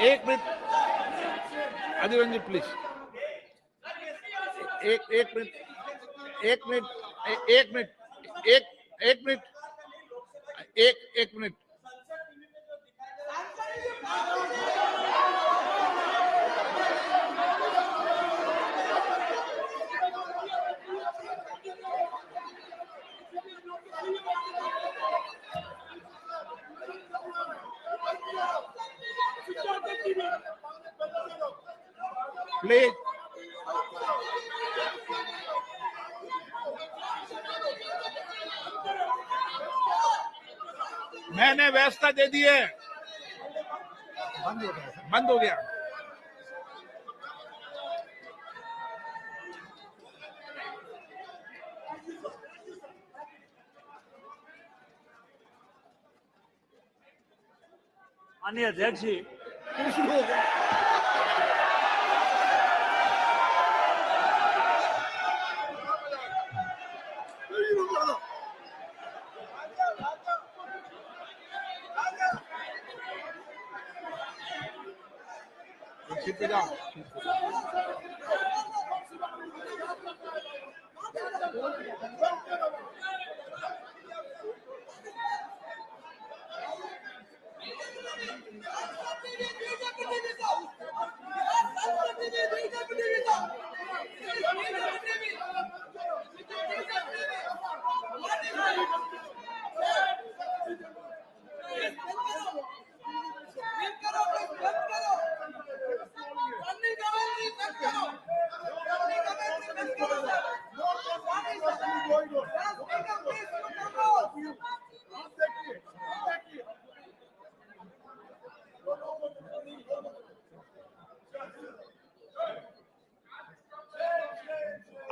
एक minute अधिरंजन ji please, एक minute, एक मिनट, एक मिनट, एक मिनट, एक मिनट। प्लीज मैंने व्यवस्था दे दी है, बंद हो गया। माननीय अध्यक्ष जी,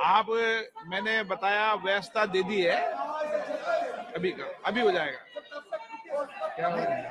आप मैंने बताया व्यवस्था दे दी है, अभी हो जाएगा। क्या हो रहा है?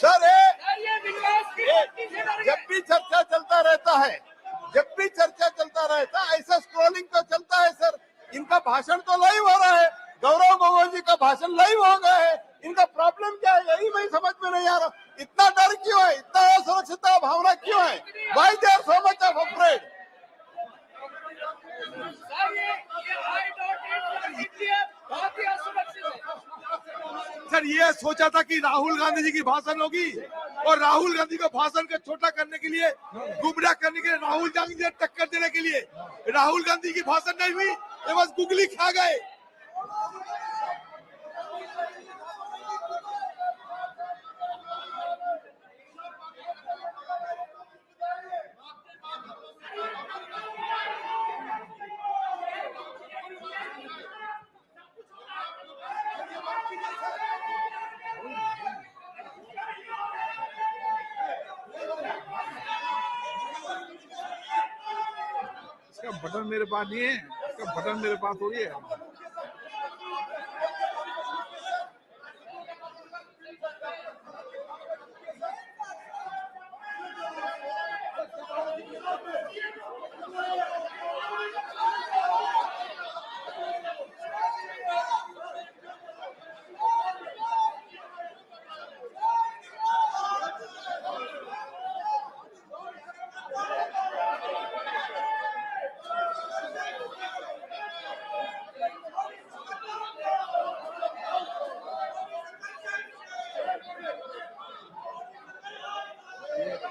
सर जब भी चर्चा चलता रहता है, ऐसा स्क्रॉलिंग तो चलता है सर। इनका भाषण तो लाइव हो रहा है, गौरव गोगोई जी का भाषण लाइव हो गया है। इनका प्रॉब्लम क्या है, यही मैं समझ में नहीं आ रहा। इतना डर क्यों है, इतना असुरक्षित भावना क्यों है? Why they are so much of afraid? Sir ये सोचा था कि राहुल गांधी जी की भाषण होगी और राहुल गांधी को भाषण को छोटा करने के लिए, गुमराह करने के लिए, राहुल गांधी से टक्कर देने के लिए राहुल गांधी की भाषण नहीं हुई, ये बस गुगली खा गए। इसका बटन मेरे पास नहीं है, इसका बटन मेरे पास थोड़ी है।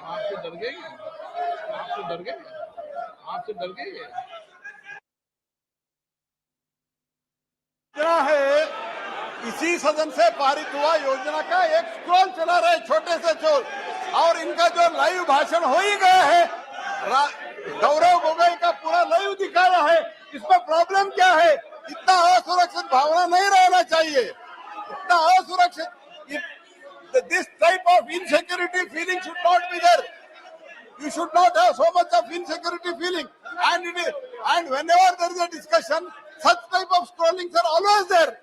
आपसे डर गए, आपसे डर गए, आपसे डर गए। क्या है, इसी सदन से पारित हुआ योजना का एक स्क्रॉल चला रहे छोटे से छोट, और इनका जो लाइव भाषण हो ही गया है। गौरव गोगोई का पूरा लाइव दिखाया है, इसमें प्रॉब्लम क्या है? इतना असुरक्षित भावना नहीं रहना चाहिए, इतना असुरक्षित, this type of insecurity feeling should not be there. You should not have so much of insecurity feeling, and whenever there is a discussion, such type of scrollings are always there.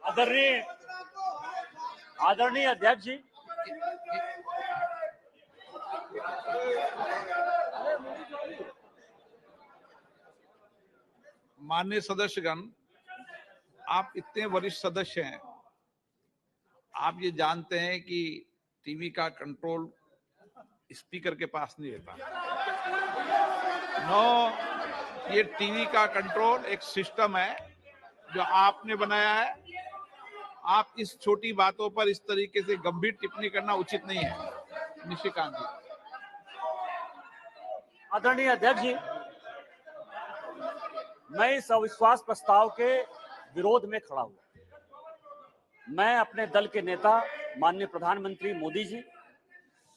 आदरणीय आदरणीय अध्यक्ष जी, माननीय सदस्यगण, आप इतने वरिष्ठ सदस्य हैं, आप ये जानते हैं कि टीवी का कंट्रोल स्पीकर के पास नहीं रहता। नो, ये टीवी का कंट्रोल एक सिस्टम है जो आपने बनाया है। आप इस छोटी बातों पर इस तरीके से गंभीर टिप्पणी करना उचित नहीं है। निशिकांत जी। आदरणीय अध्यक्ष जी, मैं इस अविश्वास प्रस्ताव के विरोध में खड़ा हूं। मैं अपने दल के नेता माननीय प्रधानमंत्री मोदी जी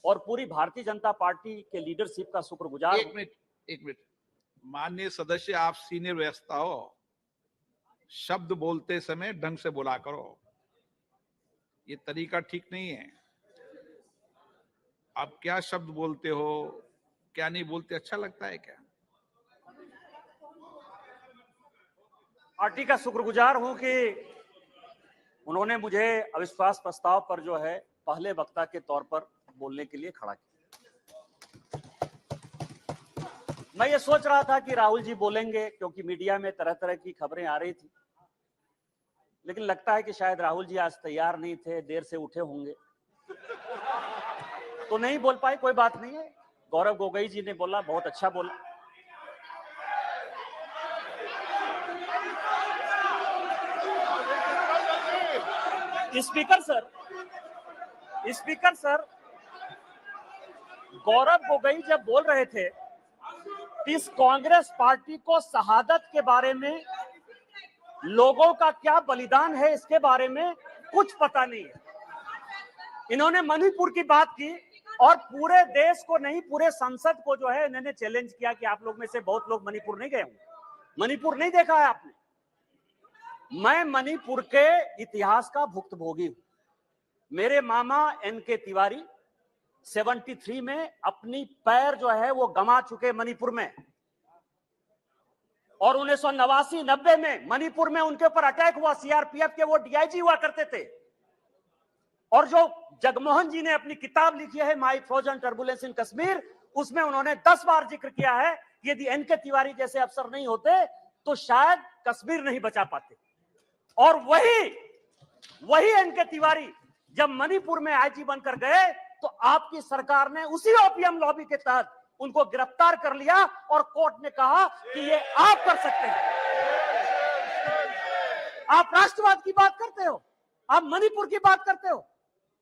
और पूरी भारतीय जनता पार्टी के लीडरशिप का शुक्रगुजार। एक मिनट, माननीय सदस्य, आप सीनियर व्यवस्था हो, शब्द बोलते समय ढंग से बोला करो, ये तरीका ठीक नहीं है। आप क्या शब्द बोलते हो, क्या नहीं बोलते, अच्छा लगता है क्या? पार्टी का शुक्रगुजार हूं कि उन्होंने मुझे अविश्वास प्रस्ताव पर जो है पहले वक्ता के तौर पर बोलने के लिए खड़ा किया। मैं ये सोच रहा था कि राहुल जी बोलेंगे, क्योंकि मीडिया में तरह तरह की खबरें आ रही थी, लेकिन लगता है कि शायद राहुल जी आज तैयार नहीं थे, देर से उठे होंगे तो नहीं बोल पाए। कोई बात नहीं है, गौरव गोगोई जी ने बोला, बहुत अच्छा बोला। स्पीकर सर, गौरव गोगोई जब बोल रहे थे, इस कांग्रेस पार्टी को शहादत के बारे में, लोगों का क्या बलिदान है इसके बारे में कुछ पता नहीं है। इन्होंने मणिपुर की बात की और पूरे देश को नहीं, पूरे संसद को जो है इन्होंने चैलेंज किया कि आप लोग में से बहुत लोग मणिपुर नहीं गए होंगे, मणिपुर नहीं देखा है आपने। मैं मणिपुर के इतिहास का भुक्तभोगी हूं। मेरे मामा एनके तिवारी 73 में अपनी पैर जो है वो गंवा चुके मणिपुर में, और 1989-90 में मणिपुर में उनके ऊपर अटैक हुआ। सीआरपीएफ के वो डीआईजी हुआ करते थे, और जो जगमोहन जी ने अपनी किताब लिखी है माई फ्रोजन टर्बुलेंस इन कश्मीर, उसमें उन्होंने 10 बार जिक्र किया है कि यदि एनके तिवारी जैसे अफसर नहीं होते तो शायद कश्मीर नहीं बचा पाते। और वही एनके तिवारी जब मणिपुर में आईजी बनकर गए तो आपकी सरकार ने उसी ओपीएम लॉबी के तहत उनको गिरफ्तार कर लिया और कोर्ट ने कहा कि ये आप कर सकते हैं। आप राष्ट्रवाद की बात करते हो, आप मणिपुर की बात करते हो।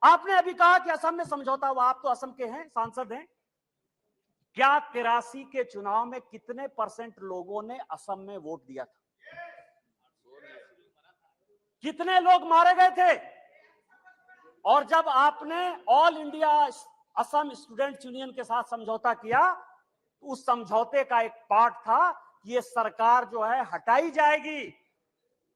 आपने अभी कहा कि असम में समझौता हुआ, आप तो असम के हैं, सांसद हैं। क्या 83 के चुनाव में कितने % लोगों ने असम में वोट दिया था? कितने लोग मारे गए थे? और जब आपने all India Assam students union के साथ समझौता किया, तो उस समझौते का एक पार्ट था कि ये सरकार जो है हटाई जाएगी,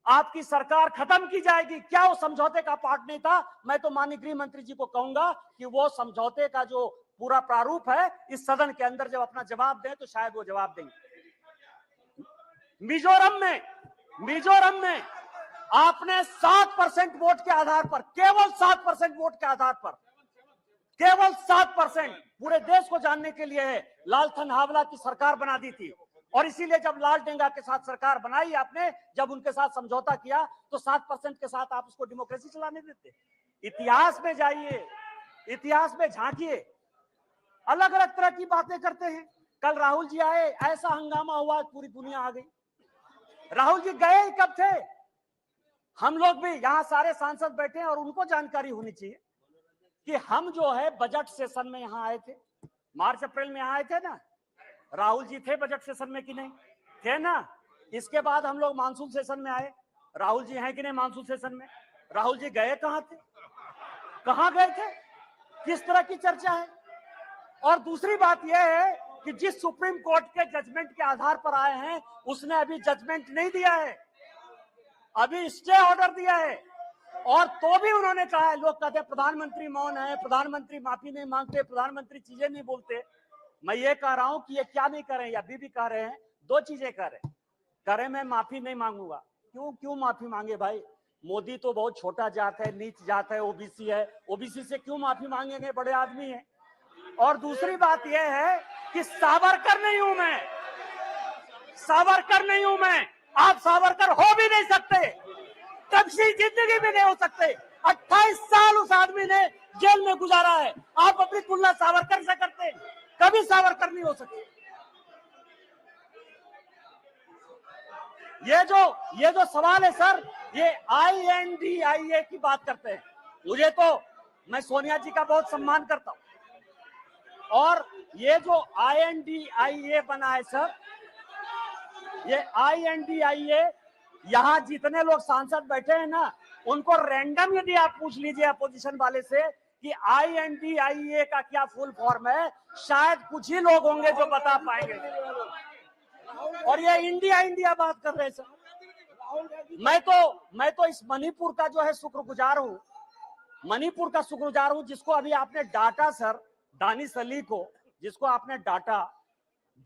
आपकी सरकार खत्म की जाएगी। क्या वो समझौते का पार्ट नहीं था? मैं तो माननीय गृह मंत्री जी को कहूंगा कि वो समझौते का जो पूरा प्रारूप है इस सदन के अंदर जब अपना जवाब दें तो शायद वो जवाब देंगे। मिजोरम में आपने 7% वोट के आधार पर, केवल 7% वोट के आधार पर, केवल 7% पूरे देश को जानने के लिए है, लालथन हावला की सरकार बना दी थी। और इसीलिए जब लाल डेंगा के साथ सरकार बनाई आपने, जब उनके साथ समझौता किया तो 7% के साथ आप उसको डेमोक्रेसी चलाने देते। इतिहास में जाइए, इतिहास में झांकिए, अलग अलग तरह की बातें करते हैं। कल राहुल जी आए, ऐसा हंगामा हुआ, पूरी दुनिया आ गई। राहुल जी गए कब थे? हम लोग भी यहाँ सारे सांसद बैठे हैं और उनको जानकारी होनी चाहिए कि हम जो है बजट सेशन में यहाँ आए थे, मार्च अप्रैल में यहाँ आए थे ना। राहुल जी थे बजट सेशन में कि नहीं थे ना? इसके बाद हम लोग मानसून सेशन में आए, राहुल जी हैं कि नहीं मानसून सेशन में? राहुल जी गए कहाँ थे, कहाँ गए थे, किस तरह की चर्चा है? और दूसरी बात यह है कि जिस सुप्रीम कोर्ट के जजमेंट के आधार पर आए हैं उसने अभी जजमेंट नहीं दिया है, अभी स्टे ऑर्डर दिया है। और तो भी उन्होंने कहा है, लोग कहते हैं प्रधानमंत्री मौन है, प्रधानमंत्री माफी नहीं मांगते, प्रधानमंत्री चीजें नहीं बोलते। मैं ये कह रहा हूं कि ये क्या नहीं कर रहे हैं, अभी भी कह रहे हैं, दो चीजें कर रहे, मैं माफी नहीं मांगूंगा। क्यों माफी मांगे भाई? मोदी तो बहुत छोटा जात है, नीच जात है, ओबीसी है, ओबीसी से क्यों माफी मांगेंगे, बड़े आदमी है। और दूसरी बात यह है कि सावरकर नहीं हूं मैं, सावरकर नहीं हूं मैं, आप सावरकर हो भी नहीं सकते, कभी जिंदगी में नहीं हो सकते। 28 साल उस आदमी ने जेल में गुजारा है, आप अपनी तुलना सावरकर से करते, कभी सावरकर नहीं हो सकते। ये जो सवाल है सर, ये INDIA की बात करते हैं। मुझे तो, मैं सोनिया जी का बहुत सम्मान करता हूं, और ये जो INDIA बना है सर, ये INDIA, यहां जितने लोग सांसद बैठे हैं ना, उनको रैंडम यदि आप पूछ लीजिए अपोजिशन वाले से कि INDIA का क्या फुल फॉर्म है, शायद कुछ ही लोग होंगे जो बता पाएंगे। और ये इंडिया बात कर रहे हैं सर। मैं तो इस मणिपुर का जो है शुक्रगुजार हूं, मणिपुर का शुक्रगुजार हूं, जिसको अभी आपने डांटा सर, दानिश अली को, जिसको आपने डांटा,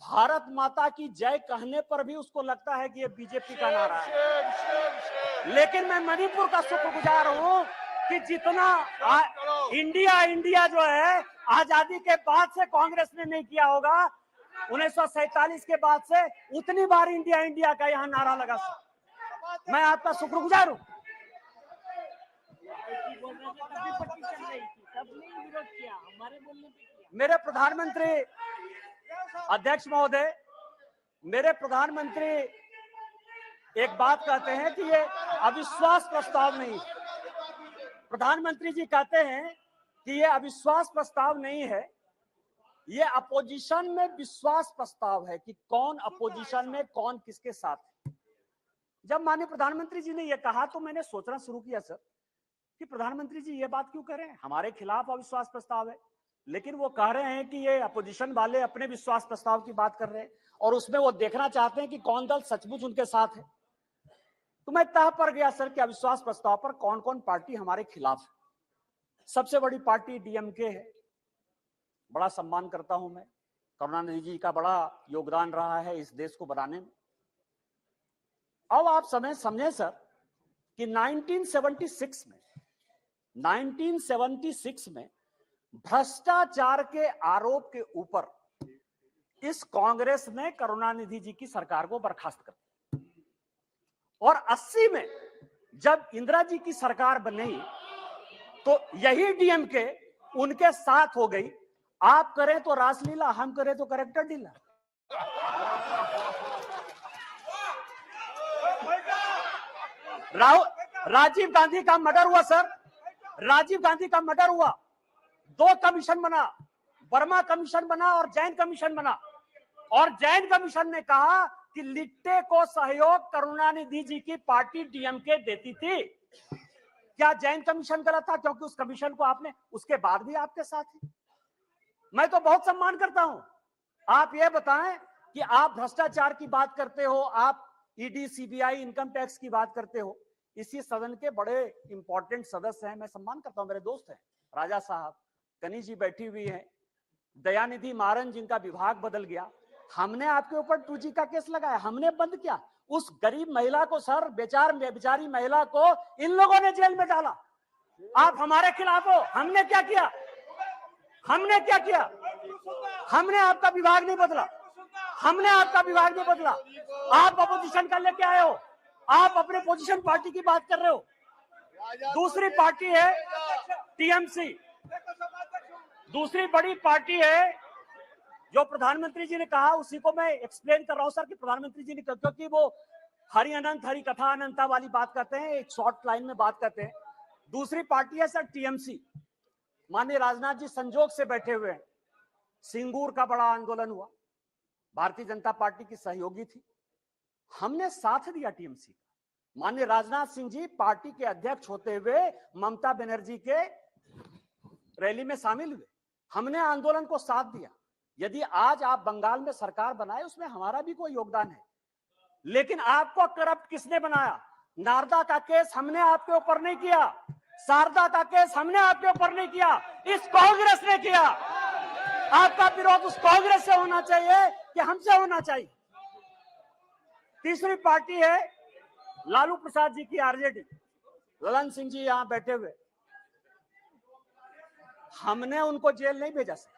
भारत माता की जय कहने पर भी उसको लगता है कि ये बीजेपी का नारा है। लेकिन मैं मणिपुर का शुक्रगुजार हूं कि जितना इंडिया जो है आजादी के बाद से कांग्रेस ने नहीं किया होगा, 1947 के बाद से उतनी बार इंडिया का यहां नारा लगा। मैं आपका शुक्रगुजार हूं। मेरे प्रधानमंत्री अध्यक्ष महोदय, मेरे प्रधानमंत्री एक बात कहते हैं कि ये अविश्वास प्रस्ताव नहीं, प्रधानमंत्री जी कहते हैं कि ये अविश्वास प्रस्ताव नहीं है, ये अपोजिशन में विश्वास प्रस्ताव है कि कौन अपोजिशन में कौन किसके साथ है। जब माननीय प्रधानमंत्री जी ने यह कहा तो मैंने सोचना शुरू किया सर कि प्रधानमंत्री जी ये बात क्यों कह रहे हैं, हमारे खिलाफ अविश्वास प्रस्ताव है, लेकिन वो कह रहे हैं कि ये अपोजिशन वाले अपने विश्वास प्रस्ताव की बात कर रहे हैं और उसमें वो देखना चाहते हैं कि कौन दल सचमुच उनके साथ है। तो मैं तह पर गया सर कि अविश्वास प्रस्ताव पर कौन कौन पार्टी हमारे खिलाफ है। सबसे बड़ी पार्टी DMK है, बड़ा सम्मान करता हूं मैं, करुणानिधि जी का बड़ा योगदान रहा है इस देश को बनाने में। अब आप समझे सर कि 1976 में भ्रष्टाचार के आरोप के ऊपर इस कांग्रेस ने करुणानिधि जी की सरकार को बर्खास्त कर दिया, और 80 में जब इंदिरा जी की सरकार बनी तो यही DMK उनके साथ हो गई। आप करें तो रासलीला, हम करें तो करेक्टर ढीला। राजीव गांधी का मर्डर हुआ सर, राजीव गांधी का मर्डर हुआ, 2 कमीशन बना, वर्मा कमीशन बना और जैन कमीशन बना, और जैन कमीशन ने कहा कि लिट्टे को सहयोग करुणानिधि जी की पार्टी DMK देती थी। क्या जैन कमीशन गलत था? क्योंकि उस कमीशन को आपने, उसके बाद भी आपके साथ है। मैं तो बहुत सम्मान करता हूं। आप ये बताएं कि आप भ्रष्टाचार की बात करते हो, आप ED CBI इनकम टैक्स की बात करते हो, इसी सदन के बड़े इंपॉर्टेंट सदस्य हैं, मैं सम्मान करता हूं, मेरे दोस्त हैं, राजा साहब, कनी जी बैठी हुई है, दयानिधि मारन जिनका विभाग बदल गया। हमने आपके ऊपर 2G का केस लगाया, हमने बंद किया, उस गरीब महिला को सर, बेचारी महिला को इन लोगों ने जेल में डाला। आप हमारे खिलाफ हो। हमने क्या किया? हमने क्या किया? हमने आपका विभाग नहीं बदला। हमने आपका विभाग नहीं बदला। आप अपोजिशन का लेके आए हो। आप अपने पोजीशन पार्टी की बात कर रहे हो। दूसरी पार्टी है टीएमसी, दूसरी बड़ी पार्टी है। जो प्रधानमंत्री जी ने कहा उसी को मैं एक्सप्लेन कर रहा हूं सर, कि प्रधानमंत्री जी ने, क्योंकि वो हरि अनंत हरि कथा अनंता वाली बात करते हैं, एक शॉर्ट लाइन में बात करते हैं। दूसरी पार्टी है सर टीएमसी। माननीय राजनाथ जी संजोग से बैठे हुए हैं। सिंगूर का बड़ा आंदोलन हुआ, भारतीय जनता पार्टी की सहयोगी थी, हमने साथ दिया टीएमसी का। माननीय राजनाथ सिंह जी पार्टी के अध्यक्ष होते हुए ममता बनर्जी के रैली में शामिल हुए, हमने आंदोलन को साथ दिया। यदि आज आप बंगाल में सरकार बनाए उसमें हमारा भी कोई योगदान है, लेकिन आपको करप्ट किसने बनाया? नारदा का केस हमने आपके ऊपर नहीं किया, शारदा का केस हमने आपके ऊपर नहीं किया, इस कांग्रेस ने किया। आपका विरोध उस कांग्रेस से होना चाहिए कि हमसे होना चाहिए? तीसरी पार्टी है लालू प्रसाद जी की आरजेडी। ललन सिंह जी यहां बैठे हुए, हमने उनको जेल नहीं भेजा सर।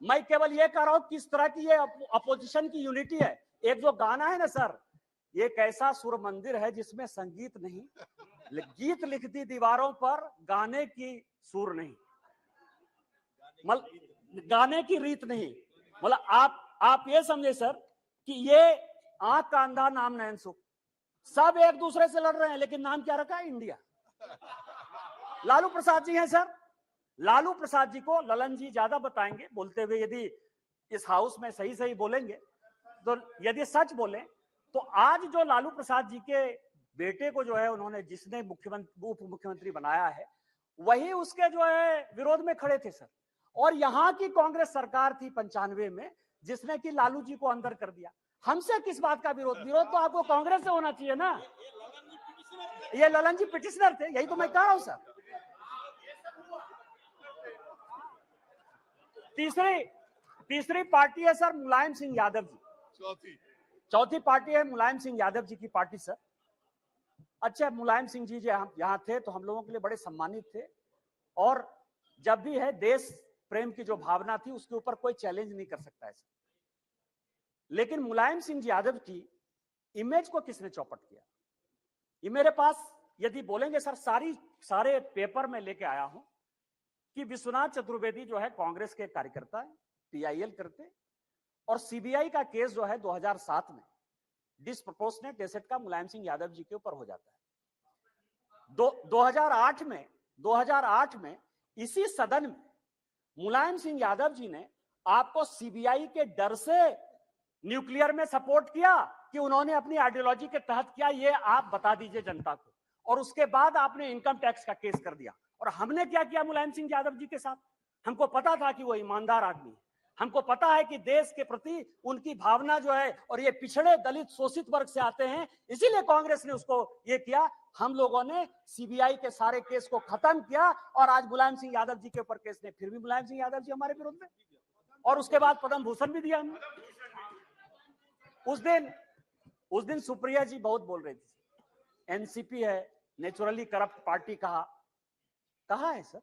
मैं केवल ये कह रहा हूं किस तरह की ये अपोजिशन की यूनिटी है। एक जो गाना है ना सर, ये कैसा सुर मंदिर है जिसमें संगीत नहीं, गीत लिख दी दीवारों पर, गाने की सुर नहीं, गाने की रीत नहीं। मतलब आप ये समझे सर कि ये आंख का अंधा नाम नयन सुख, सब एक दूसरे से लड़ रहे हैं, लेकिन नाम क्या रखा है? इंडिया। लालू प्रसाद जी हैं सर। लालू प्रसाद जी को ललन जी ज्यादा बताएंगे बोलते हुए। यदि इस हाउस में सही सही बोलेंगे तो, यदि सच बोले तो आज जो लालू प्रसाद जी के बेटे को जो है उन्होंने, जिसने उप मुख्यमंत्री बनाया है, वही उसके जो है विरोध में खड़े थे सर। और यहाँ की कांग्रेस सरकार थी 95 में जिसने कि लालू जी को अंदर कर दिया। हमसे किस बात का विरोध? विरोध तो आपको कांग्रेस से होना चाहिए ना। ये ललन जी पिटिशनर थे, यही तो मैं कह रहा हूं सर। तीसरी पार्टी है सर मुलायम सिंह यादव जी। चौथी पार्टी है मुलायम सिंह यादव जी की पार्टी सर। अच्छा, मुलायम सिंह जी यहाँ थे तो हम लोगों के लिए बड़े सम्मानित थे, और जब भी है देश प्रेम की जो भावना थी उसके ऊपर कोई चैलेंज नहीं कर सकता है सर। लेकिन मुलायम सिंह यादव की इमेज को किसने चौपट किया? ये मेरे पास यदि बोलेंगे सर, सारे पेपर में लेके आया हूं कि विश्वनाथ चतुर्वेदी जो है कांग्रेस के कार्यकर्ता है, टीआईएल करते, और सीबीआई का केस जो है 2007 में डिस्प्रपोर्शनेट एसेट का मुलायम सिंह यादव जी के ऊपर हो जाता है। 2008 में इसी सदन में मुलायम सिंह यादव जी ने आपको सीबीआई के डर से न्यूक्लियर में सपोर्ट किया कि उन्होंने अपनी आइडियोलॉजी के तहत किया, ये आप बता दीजिए जनता को। और उसके बाद आपने इनकम टैक्स का केस कर दिया। और हमने क्या किया मुलायम सिंह यादव जी के साथ? हमको पता था कि वो ईमानदार आदमी है, हमको पता है कि देश के प्रति उनकी भावना जो है, और ये पिछड़े दलित शोषित वर्ग से आते हैं, इसीलिए कांग्रेस ने उसको ये किया। हम लोगों ने सीबीआई के सारे केस को खत्म किया, और आज मुलायम सिंह यादव जी के ऊपर केस ने, फिर भी मुलायम सिंह यादव जी हमारे विरोध में, और उसके बाद पद्म भूषण भी दिया हमने। उस दिन सुप्रिया जी बहुत बोल रही थी, एनसीपी है नेचुरली करप्ट पार्टी। कहा है सर?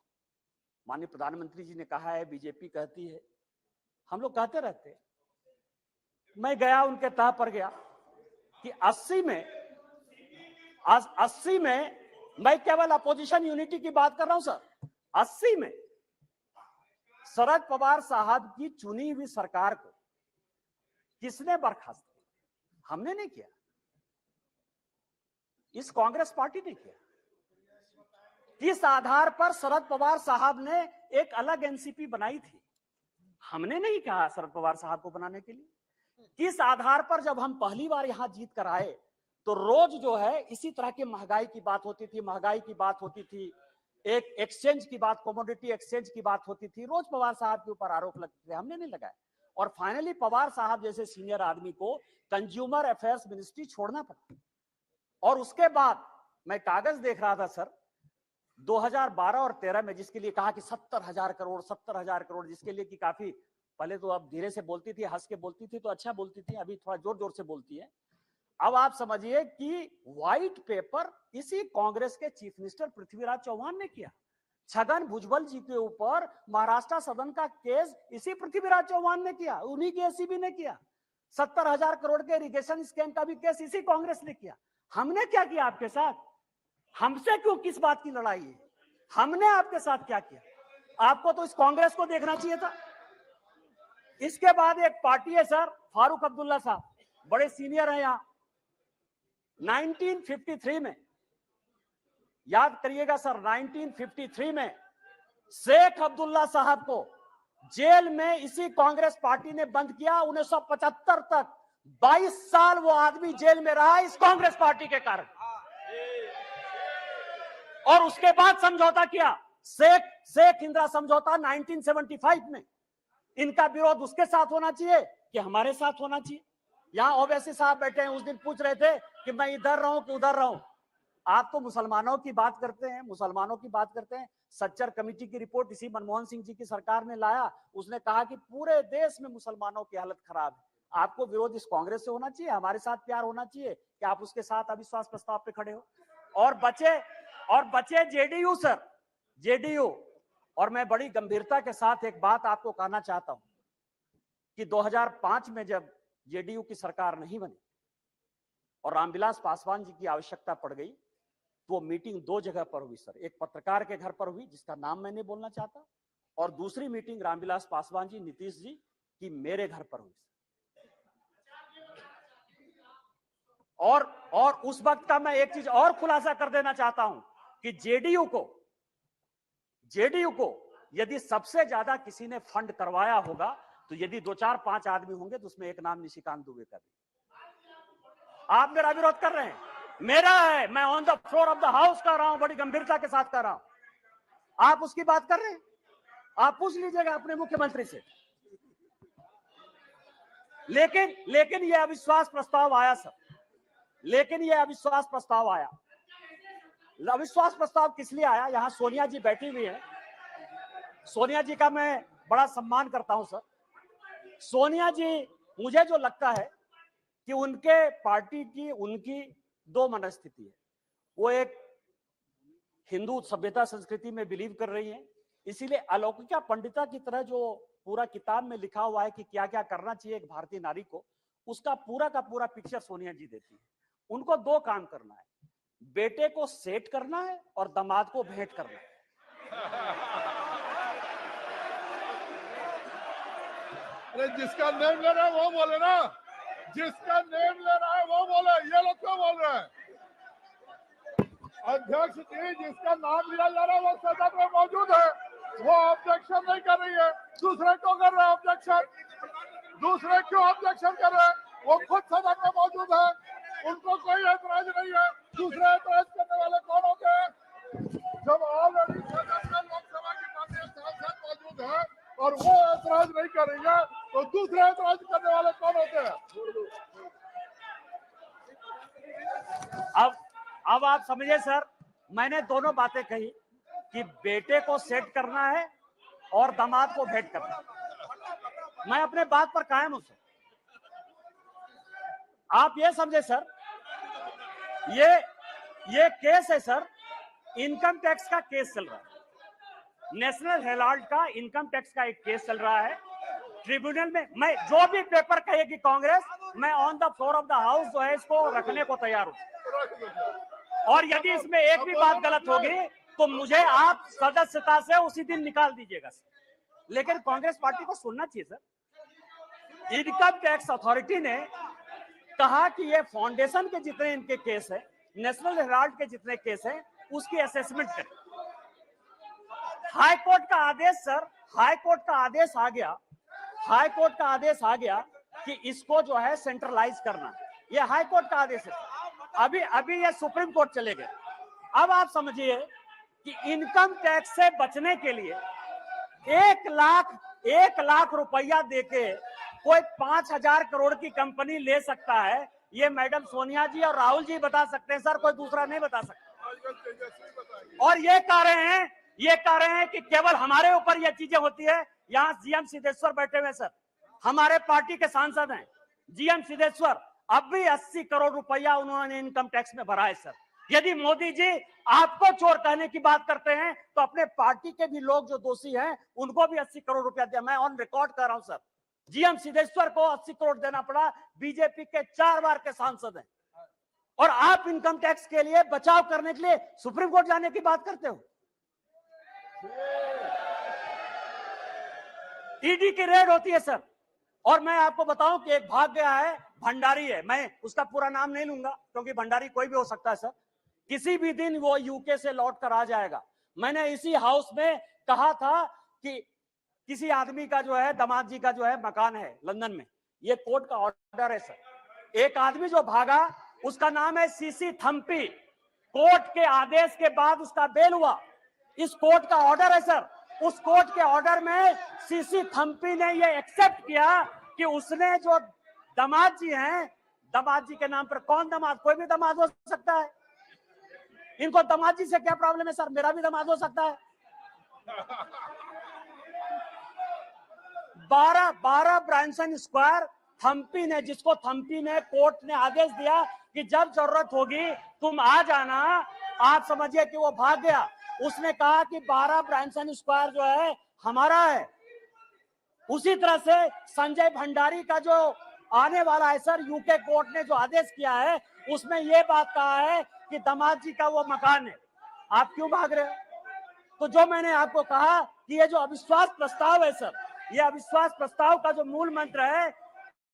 माननीय प्रधानमंत्री जी ने कहा है, बीजेपी कहती है, हम लोग कहते रहते हैं। मैं गया उनके तह पर गया कि 80 में मैं केवल अपोजिशन यूनिटी की बात कर रहा हूं सर। 80 में शरद पवार साहब की चुनी हुई सरकार को किसने बर्खास्त किया? हमने नहीं किया, इस कांग्रेस पार्टी ने किया। किस आधार पर शरद पवार साहब ने एक अलग एनसीपी बनाई थी? हमने नहीं कहा शरद पवार साहब को बनाने के लिए। किस आधार पर जब हम पहली बार यहां जीत कर आए तो रोज जो है इसी तरह की महंगाई की बात होती थी, एक एक्सचेंज की बात, कमोडिटी एक्सचेंज की बात होती थी, रोज पवार साहब के ऊपर आरोप लगते थे, हमने नहीं लगाया। और फाइनली पवार साहब जैसे सीनियर आदमी को कंज्यूमर अफेयर्स मिनिस्ट्री छोड़ना पड़ा। और उसके बाद मैं कागज देख रहा था सर, 2012 और 13 में जिसके लिए कहा कि 70,000 करोड़, जिसके लिए कि काफी, पहले तो अब धीरे से बोलती थी, हंस के बोलती थी तो अच्छा बोलती थी, अभी थोड़ा जोर जोर से बोलती है। अब आप समझिए कि व्हाइट पेपर इसी कांग्रेस के चीफ मिनिस्टर पृथ्वीराज चौहान ने किया। छगन भुजबल जी के ऊपर महाराष्ट्र सदन का केस इसी पृथ्वीराज चौहान ने किया, उन्हीं के एसीबी ने किया। 70,000 करोड़ के इरिगेशन स्कैम का भी केस इसी कांग्रेस ने किया। हमने क्या किया आपके साथ? हमसे क्यों, किस बात की लड़ाई है? हमने आपके साथ क्या किया? आपको तो इस कांग्रेस को देखना चाहिए था। इसके बाद एक पार्टी है सर, फारूक अब्दुल्ला साहब, बड़े सीनियर हैं यहां। 1953 में, याद करिएगा सर, 1953 में शेख अब्दुल्ला साहब को जेल में इसी कांग्रेस पार्टी ने बंद किया। 1975 तक 22 साल वो आदमी जेल में रहा इस कांग्रेस पार्टी के कारण, और उसके बाद समझौता किया, शेख इंदिरा समझौता 1975 में। इनका विरोध उसके साथ होना चाहिए कि हमारे साथ होना चाहिए? यहां ओवैसी साहब बैठे हैं, उस दिन पूछ रहे थे कि मैं इधर रहूं कि उधर रहूं। आप तो मुसलमानों की बात करते हैं, मुसलमानों की बात करते हैं। सच्चर कमेटी की रिपोर्ट इसी मनमोहन सिंह जी की सरकार ने लाया, उसने कहा कि पूरे देश में मुसलमानों की हालत खराब है। आपको विरोध इस कांग्रेस से होना चाहिए, हमारे साथ प्यार होना चाहिए कि आप उसके साथ अविश्वास प्रस्ताव पे खड़े हो। और बचे जेडीयू सर, जेडीयू। और मैं बड़ी गंभीरता के साथ एक बात आपको कहना चाहता हूं कि 2005 में जब जेडीयू की सरकार नहीं बनी और रामविलास पासवान जी की आवश्यकता पड़ गई, तो वो मीटिंग दो जगह पर हुई सर। एक पत्रकार के घर पर हुई जिसका नाम मैं नहीं बोलना चाहता, और दूसरी मीटिंग रामविलास पासवान जी, नीतीश जी की मेरे घर पर हुई। और उस वक्त का मैं एक चीज और खुलासा कर देना चाहता हूं कि जेडीयू को यदि सबसे ज्यादा किसी ने फंड करवाया होगा, तो यदि 2, 4, 5 आदमी होंगे तो उसमें एक नाम निशिकांत दुबे का भी। आप मेरा विरोध कर रहे हैं, मेरा है, मैं on the floor of the house कर रहा हूं, बड़ी गंभीरता के साथ कर रहा हूं। आप उसकी बात कर रहे हैं, आप पूछ लीजिएगा अपने मुख्यमंत्री से। लेकिन यह अविश्वास प्रस्ताव आया सर, लेकिन यह अविश्वास प्रस्ताव आया। अविश्वास प्रस्ताव किस लिए आया? यहां सोनिया जी बैठी हुई है, सोनिया जी का मैं बड़ा सम्मान करता हूं सर। सोनिया जी, मुझे जो लगता है कि उनके पार्टी की, उनकी दो मनस्थिति है। वो एक हिंदू सभ्यता संस्कृति में बिलीव कर रही है, इसीलिए अलौकिका पंडिता की तरह जो पूरा किताब में लिखा हुआ है कि क्या क्या करना चाहिए एक भारतीय नारी को, उसका पूरा का पूरा पिक्चर सोनिया जी देती है। उनको दो काम करना है, बेटे को सेट करना है और दामाद को भेंट करना है। अरे जिसका नेम ले रहा है वो बोले ना, जिसका नेम ले रहा है वो बोले, ये लोग क्यों बोल रहे हैं? अध्यक्ष जी, जिसका नाम लिया जा रहा है वो सदन में मौजूद है, वो ऑब्जेक्शन नहीं कर रही है, दूसरे को कर रहे हैं ऑब्जेक्शन। दूसरे क्यों ऑब्जेक्शन कर रहे हैं? वो खुद सदन में मौजूद है, उनको कोई ऐतराज नहीं है। दूसरे ऐतराज करने वाले कौन होते हैं? जब ऑलरेडी सदन में लोकसभा की माननीय सांसद मौजूद है और वो ऐतराज नहीं कर रही है, तो दूसरे ऐतराज करने वाले कौन होते हैं? अब आप समझिए सर, मैंने दोनों बातें कही कि बेटे को सेट करना है और दामाद को भेंट करना है। मैं अपने बात पर कायम हूं सर। आप ये समझे सर, ये केस है सर, इनकम टैक्स का केस चल रहा है। नेशनल हेराल्ड का इनकम टैक्स का एक केस चल रहा है ट्रिब्यूनल में। मैं जो भी पेपर कहेगी कांग्रेस, मैं on the floor of the house जो है इसको रखने को तैयार हूं। और यदि इसमें एक भी बात गलत होगी तो मुझे आप सदस्यता से उसी दिन निकाल दीजिएगा। लेकिन कांग्रेस पार्टी को सुनना चाहिए सर। इनकम टैक्स अथॉरिटी ने कहा कि ये फाउंडेशन के जितने इनके केस है, नेशनल हेराल्ड के जितने केस है, उसकी असेसमेंट करें। हाई कोर्ट का आदेश सर, हाई कोर्ट का आदेश आ गया, हाई कोर्ट का आदेश आ गया कि इसको जो है सेंट्रलाइज करना। ये हाई कोर्ट का आदेश है। अभी ये सुप्रीम कोर्ट चले गए। अब आप समझिए कि इनकम टैक्स से बचने के लिए 1 लाख रुपया देके कोई 5,000 करोड़ की कंपनी ले सकता है। ये मैडम सोनिया जी और राहुल जी बता सकते हैं सर, कोई दूसरा नहीं बता सकता। और ये कह रहे हैं कि केवल हमारे ऊपर ये चीजें होती है। यहाँ जीएम सिद्धेश्वर बैठे हुए सर, हमारे पार्टी के सांसद हैं जीएम सिद्धेश्वर। अब भी 80 करोड़ रुपया उन्होंने इनकम टैक्स में भरा है सर। यदि मोदी जी आपको चोर कहने की बात करते हैं तो अपने पार्टी के भी लोग जो दोषी हैं उनको भी 80 करोड़ रुपया दिया। मैं ऑन रिकॉर्ड कर रहा हूं सर। जीएम सिद्धेश्वर को 80 करोड़ देना पड़ा, बीजेपी के 4 बार के सांसद हैं, और आप इनकम टैक्स के लिए बचाव करने के लिए सुप्रीम कोर्ट जाने की बात करते हो। ईडी की रेड होती है सर। और मैं आपको बताऊं कि एक भाग गया है, भंडारी है, मैं उसका पूरा नाम नहीं लूंगा क्योंकि भंडारी कोई भी हो सकता है सर। किसी भी दिन वो यूके से लौट कर आ जाएगा। मैंने इसी हाउस में कहा था कि किसी आदमी का जो है, दामाद जी का जो है मकान है लंदन में, ये कोर्ट का ऑर्डर है सर। एक आदमी जो भागा उसका नाम है सीसी थम्पी, कोर्ट के आदेश के बाद उसका बेल हुआ। इस कोर्ट का ऑर्डर है सर। उस कोर्ट के ऑर्डर में सीसी थम्पी ने ये एक्सेप्ट किया कि उसने जो दामाद जी हैं, दामाद जी के नाम पर, कौन दामाद, कोई भी दामाद हो सकता है। इनको दामाद जी से क्या प्रॉब्लम है सर, मेरा भी दामाद हो सकता है। 12 ब्रांसन स्क्वायर थम्पी ने, जिसको थम्पी ने, कोर्ट ने आदेश दिया कि जब जरूरत होगी तुम आ जाना। आप समझिए कि वो भाग गया। उसने कहा कि 12 ब्रांसन स्क्वायर जो है हमारा है। उसी तरह से संजय भंडारी का जो आने वाला है सर, यूके कोर्ट ने जो आदेश किया है उसमें ये बात कहा है कि दामाद जी का वो मकान है। आप क्यों भाग रहे हो? तो जो मैंने आपको कहा कि ये जो अविश्वास प्रस्ताव है सर, ये अविश्वास प्रस्ताव का जो मूल मंत्र है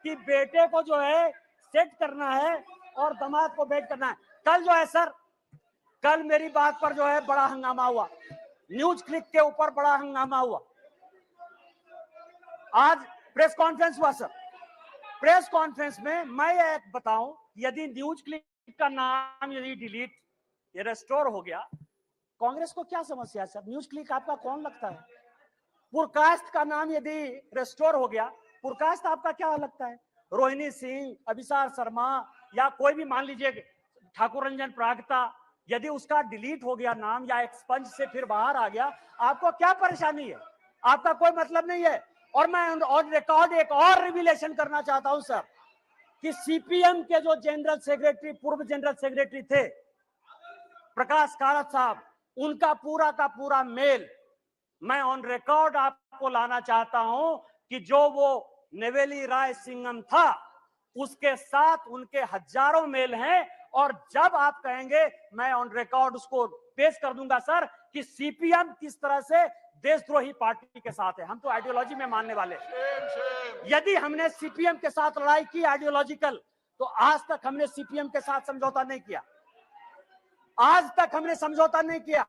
कि बेटे को जो है सेट करना है और दामाद को बेट करना है। कल जो है सर, कल मेरी बात पर जो है बड़ा हंगामा हुआ, न्यूज क्लिक के ऊपर बड़ा हंगामा हुआ। आज प्रेस कॉन्फ्रेंस हुआ सर। प्रेस कॉन्फ्रेंस में मैं एक बताऊं, यदि न्यूज क्लिक का नाम यदि डिलीट, ये रेस्टोर हो गया, कांग्रेस को क्या समस्या है सर? न्यूज क्लिक आपका कौन लगता है? पुरकास्ट का नाम यदि रेस्टोर हो गया, पुरकास्ट आपका क्या लगता है? रोहिणी सिंह, अभिसार शर्मा या कोई भी, मान लीजिए ठाकुर रंजन प्रागता, यदि उसका डिलीट हो गया नाम या एक्सपंज से फिर बाहर आ गया, आपको क्या परेशानी है? आपका कोई मतलब नहीं है। और मैं ऑन रिकॉर्ड एक और रिविलेशन करना चाहता हूं सर कि सीपीएम के जो जनरल सेक्रेटरी, पूर्व जनरल सेक्रेटरी थे प्रकाश कारात साहब, उनका पूरा का पूरा मेल मैं ऑन रिकॉर्ड आपको लाना चाहता हूं कि जो वो नेवेली राय सिंघम था उसके साथ उनके हजारों मेल हैं। और जब आप कहेंगे मैं ऑन रिकॉर्ड उसको पेश कर दूंगा सर कि सीपीएम किस तरह से देशद्रोही पार्टी के साथ है। हम तो आइडियोलॉजी में मानने वाले। यदि हमने सीपीएम के साथ लड़ाई की आइडियोलॉजिकल, तो आज तक हमने सीपीएम के साथ समझौता नहीं किया। आज तक हमने समझौता नहीं किया।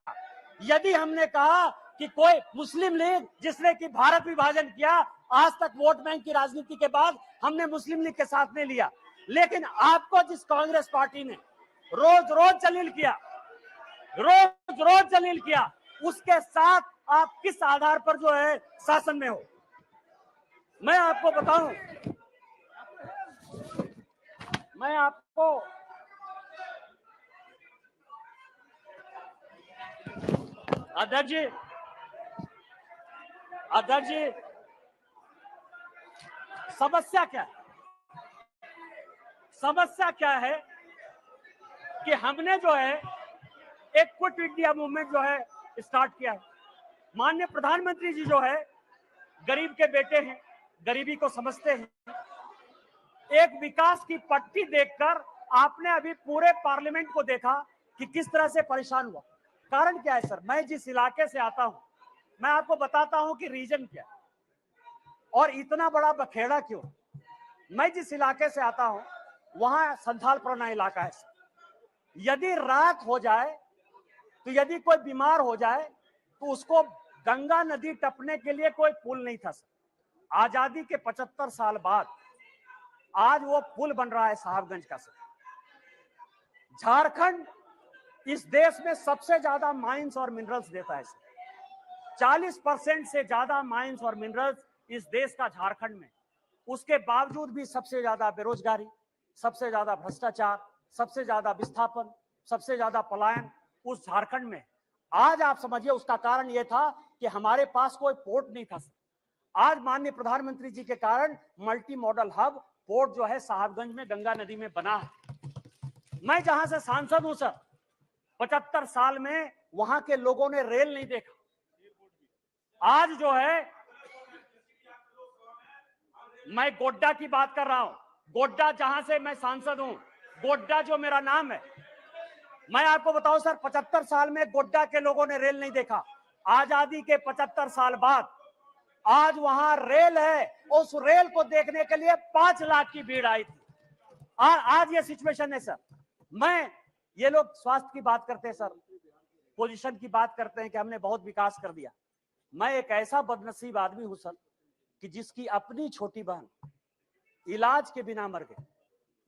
यदि हमने कहा कि कोई मुस्लिम लीग जिसने कि भारत विभाजन किया, आज तक वोट बैंक की राजनीति के बाद हमने मुस्लिम लीग के साथ नहीं लिया। लेकिन आपको जिस कांग्रेस पार्टी ने रोज रोज जलील किया, उसके साथ आप किस आधार पर जो है शासन में हो? मैं आपको बताऊं, मैं आपको अध्यक्ष जी, समस्या क्या है? समस्या क्या है कि हमने जो है एक क्विट इंडिया मूवमेंट जो है स्टार्ट किया है। माननीय प्रधानमंत्री जी जो है गरीब के बेटे हैं, गरीबी को समझते हैं। एक विकास की पट्टी देखकर आपने अभी पूरे पार्लियामेंट को देखा कि किस तरह से परेशान हुआ। कारण क्या है सर? मैं जिस इलाके से आता हूं, मैं आपको बताता हूं कि रीजन क्या है और इतना बड़ा बखेड़ा क्यों। मैं जिस इलाके से आता हूं वहां संथालपुरना इलाका है। यदि रात हो जाए, तो यदि कोई बीमार हो जाए तो उसको गंगा नदी टपने के लिए कोई पुल नहीं था सर। आजादी के 75 साल बाद आज वो पुल बन रहा है साहबगंज का सर। झारखंड इस देश में सबसे ज्यादा माइंस और मिनरल्स देता है सर। 40% से ज्यादा माइंस और मिनरल्स इस देश का झारखंड में। उसके बावजूद भी सबसे ज्यादा बेरोजगारी, सबसे ज्यादा भ्रष्टाचार, सबसे ज्यादा विस्थापन, सबसे ज्यादा पलायन उस झारखंड में। आज आप समझिए उसका कारण यह था कि हमारे पास कोई पोर्ट नहीं था सर। आज माननीय प्रधानमंत्री जी के कारण मल्टी मॉडल हब पोर्ट जो है साहबगंज में गंगा नदी में बना है। मैं जहां से सांसद हूं सर, 75 साल में वहां के लोगों ने रेल नहीं देखा। आज जो है, मैं गोड्डा की बात कर रहा हूं, गोड्डा जहां से मैं सांसद हूं, गोड्डा जो मेरा नाम है, मैं आपको बताऊं सर, 75 साल में गोड्डा के लोगों ने रेल नहीं देखा। आजादी के 75 साल बाद आज वहां रेल है, उस रेल को देखने के लिए 5 लाख की भीड़ आई थी। आज ये सिचुएशन है सर। ये लोग स्वास्थ्य की बात करते हैं सर, पोजीशन की बात करते हैं कि हमने बहुत विकास कर दिया। मैं एक ऐसा बदनसीब आदमी हूं सर कि जिसकी अपनी छोटी बहन इलाज के बिना मर गई।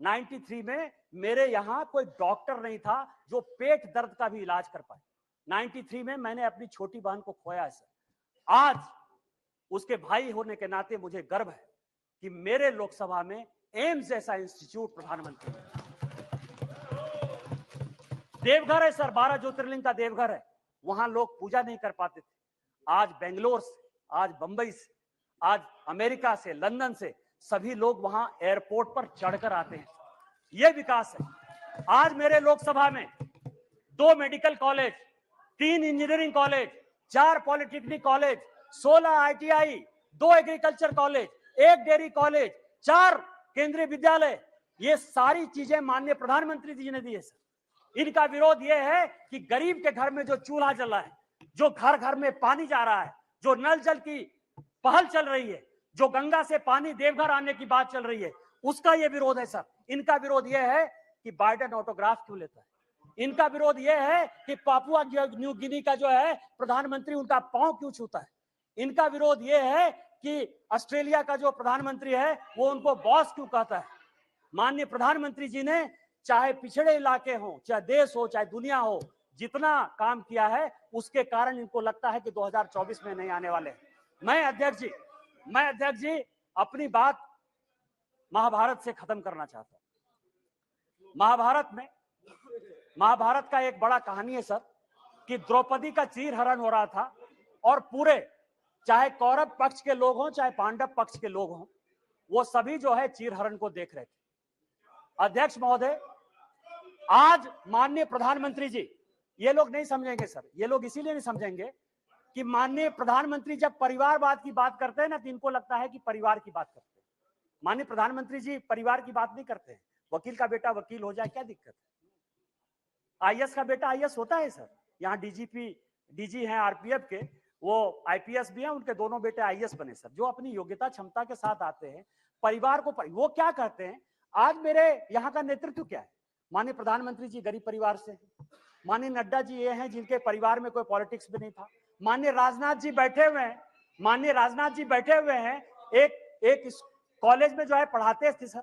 93 में मेरे यहां कोई डॉक्टर नहीं था जो पेट दर्द का भी इलाज कर पाए। 93 में मैंने अपनी छोटी बहन को खोया है सर। आज उसके भाई होने के नाते मुझे गर्व है कि मेरे लोकसभा में एम्स जैसा इंस्टीट्यूट प्रधानमंत्री, देवघर है सर, 12 ज्योतिर्लिंग का देवघर है, वहां लोग पूजा नहीं कर पाते थे। आज बेंगलोर से, आज बंबई से, आज अमेरिका से, लंदन से सभी लोग वहां एयरपोर्ट पर चढ़कर आते हैं। यह विकास है। आज मेरे लोकसभा में 2 medical college, 3 engineering college, 4 polytechnic college, 16 ITI, 2 agriculture college, 1 dairy college, 4 केंद्रीय विद्यालय, ये सारी चीजें माननीय प्रधानमंत्री जी ने दी है सर। इनका विरोध यह है कि गरीब के घर में जो चूल्हा जल रहा है, जो घर घर में पानी जा रहा है, जो नल जल की पहल चल रही है, जो गंगा से पानी देवघर आने की बात चल रही है, उसका यह विरोध है सर। इनका विरोध यह है कि बाइडेन ऑटोग्राफ क्यों लेता है। इनका विरोध यह है कि पापुआ न्यू गिनी का जो है प्रधानमंत्री उनका पांव क्यों छूता है। इनका विरोध यह है कि ऑस्ट्रेलिया का जो प्रधानमंत्री है वो उनको बॉस क्यों कहता है। माननीय प्रधानमंत्री जी ने चाहे पिछड़े इलाके हो, चाहे देश हो, चाहे दुनिया हो, जितना काम किया है उसके कारण इनको लगता है कि 2024 में नहीं आने वाले। मैं अध्यक्ष जी अपनी बात महाभारत से खत्म करना चाहता हूं। महाभारत का एक बड़ा कहानी है सर कि द्रौपदी का चीरहरण हो रहा था और पूरे, चाहे कौरव पक्ष के लोग हों चाहे पांडव पक्ष के लोग हों, वो सभी जो है चीरहरण को देख रहे थे। अध्यक्ष महोदय, आज माननीय प्रधानमंत्री जी, ये लोग नहीं समझेंगे सर, ये लोग इसीलिए नहीं समझेंगे कि माननीय प्रधानमंत्री जब परिवारवाद की बात करते हैं ना तो इनको लगता है कि परिवार की बात करते हैं। माननीय प्रधानमंत्री जी परिवार की बात नहीं करते हैं। वकील का बेटा वकील हो जाए क्या दिक्कत है, IAS का बेटा IAS होता है सर। यहाँ DG हैं RPF के, वो IPS भी हैं, उनके दोनों बेटे IAS बने सर, जो अपनी योग्यता क्षमता के साथ आते हैं। परिवार को वो क्या कहते हैं, आज मेरे यहाँ का नेतृत्व क्या है। माननीय प्रधानमंत्री जी गरीब परिवार से, माननीय नड्डा जी ये हैं जिनके परिवार में कोई पॉलिटिक्स भी नहीं था। माननीय राजनाथ जी बैठे हुए हैं, एक कॉलेज में जो है पढ़ाते थे सर,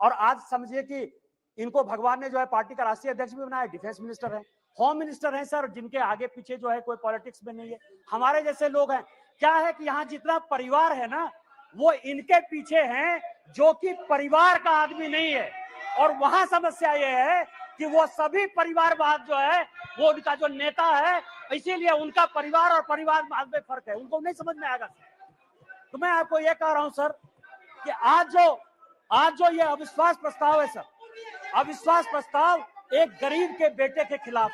और आज समझिए कि इनको भगवान ने जो है पार्टी का राष्ट्रीय अध्यक्ष भी बनाया, डिफेंस मिनिस्टर है, होम मिनिस्टर है सर, जिनके आगे पीछे जो है कोई पॉलिटिक्स में नहीं है। हमारे जैसे लोग हैं। क्या है कि यहाँ जितना परिवार है ना वो इनके पीछे हैं जो कि परिवार का आदमी नहीं है। और वहां समस्या ये है कि वो सभी परिवारवाद जो है वो उनका जो नेता है, इसीलिए उनका परिवार और परिवारवाद में फर्क है, उनको नहीं समझ में आएगा। तो मैं आपको ये कह रहा हूं सर कि आज जो ये अविश्वास प्रस्ताव है सर, अविश्वास प्रस्ताव एक गरीब के बेटे के खिलाफ।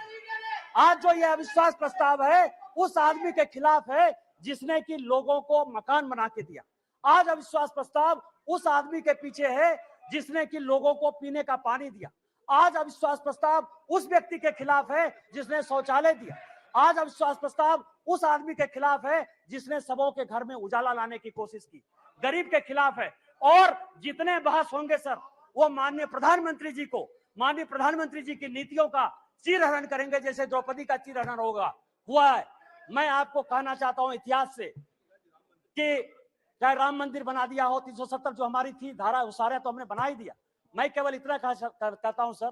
आज जो ये अविश्वास प्रस्ताव है उस आदमी के खिलाफ है जिसने कि लोगों को मकान बना के दिया। आज अविश्वास प्रस्ताव उस आदमी के पीछे है जिसने कि लोगों को पीने का पानी दिया। आज अविश्वास प्रस्ताव उस व्यक्ति के खिलाफ है जिसने शौचालय दिया। आज अविश्वास प्रस्ताव उस आदमी के खिलाफ है जिसने सबों के घर में उजाला लाने की कोशिश की, गरीब के खिलाफ है। और जितने बहस होंगे सर वो माननीय प्रधानमंत्री जी की नीतियों का चीरहरण करेंगे, जैसे द्रौपदी का चीरहरण हुआ है। मैं आपको कहना चाहता हूं इतिहास से कि चाहे राम मंदिर बना दिया हो, 370 जो हमारी थी धारा, वो सारे तो हमने बना ही दिया। मैं केवल इतना कहता हूं सर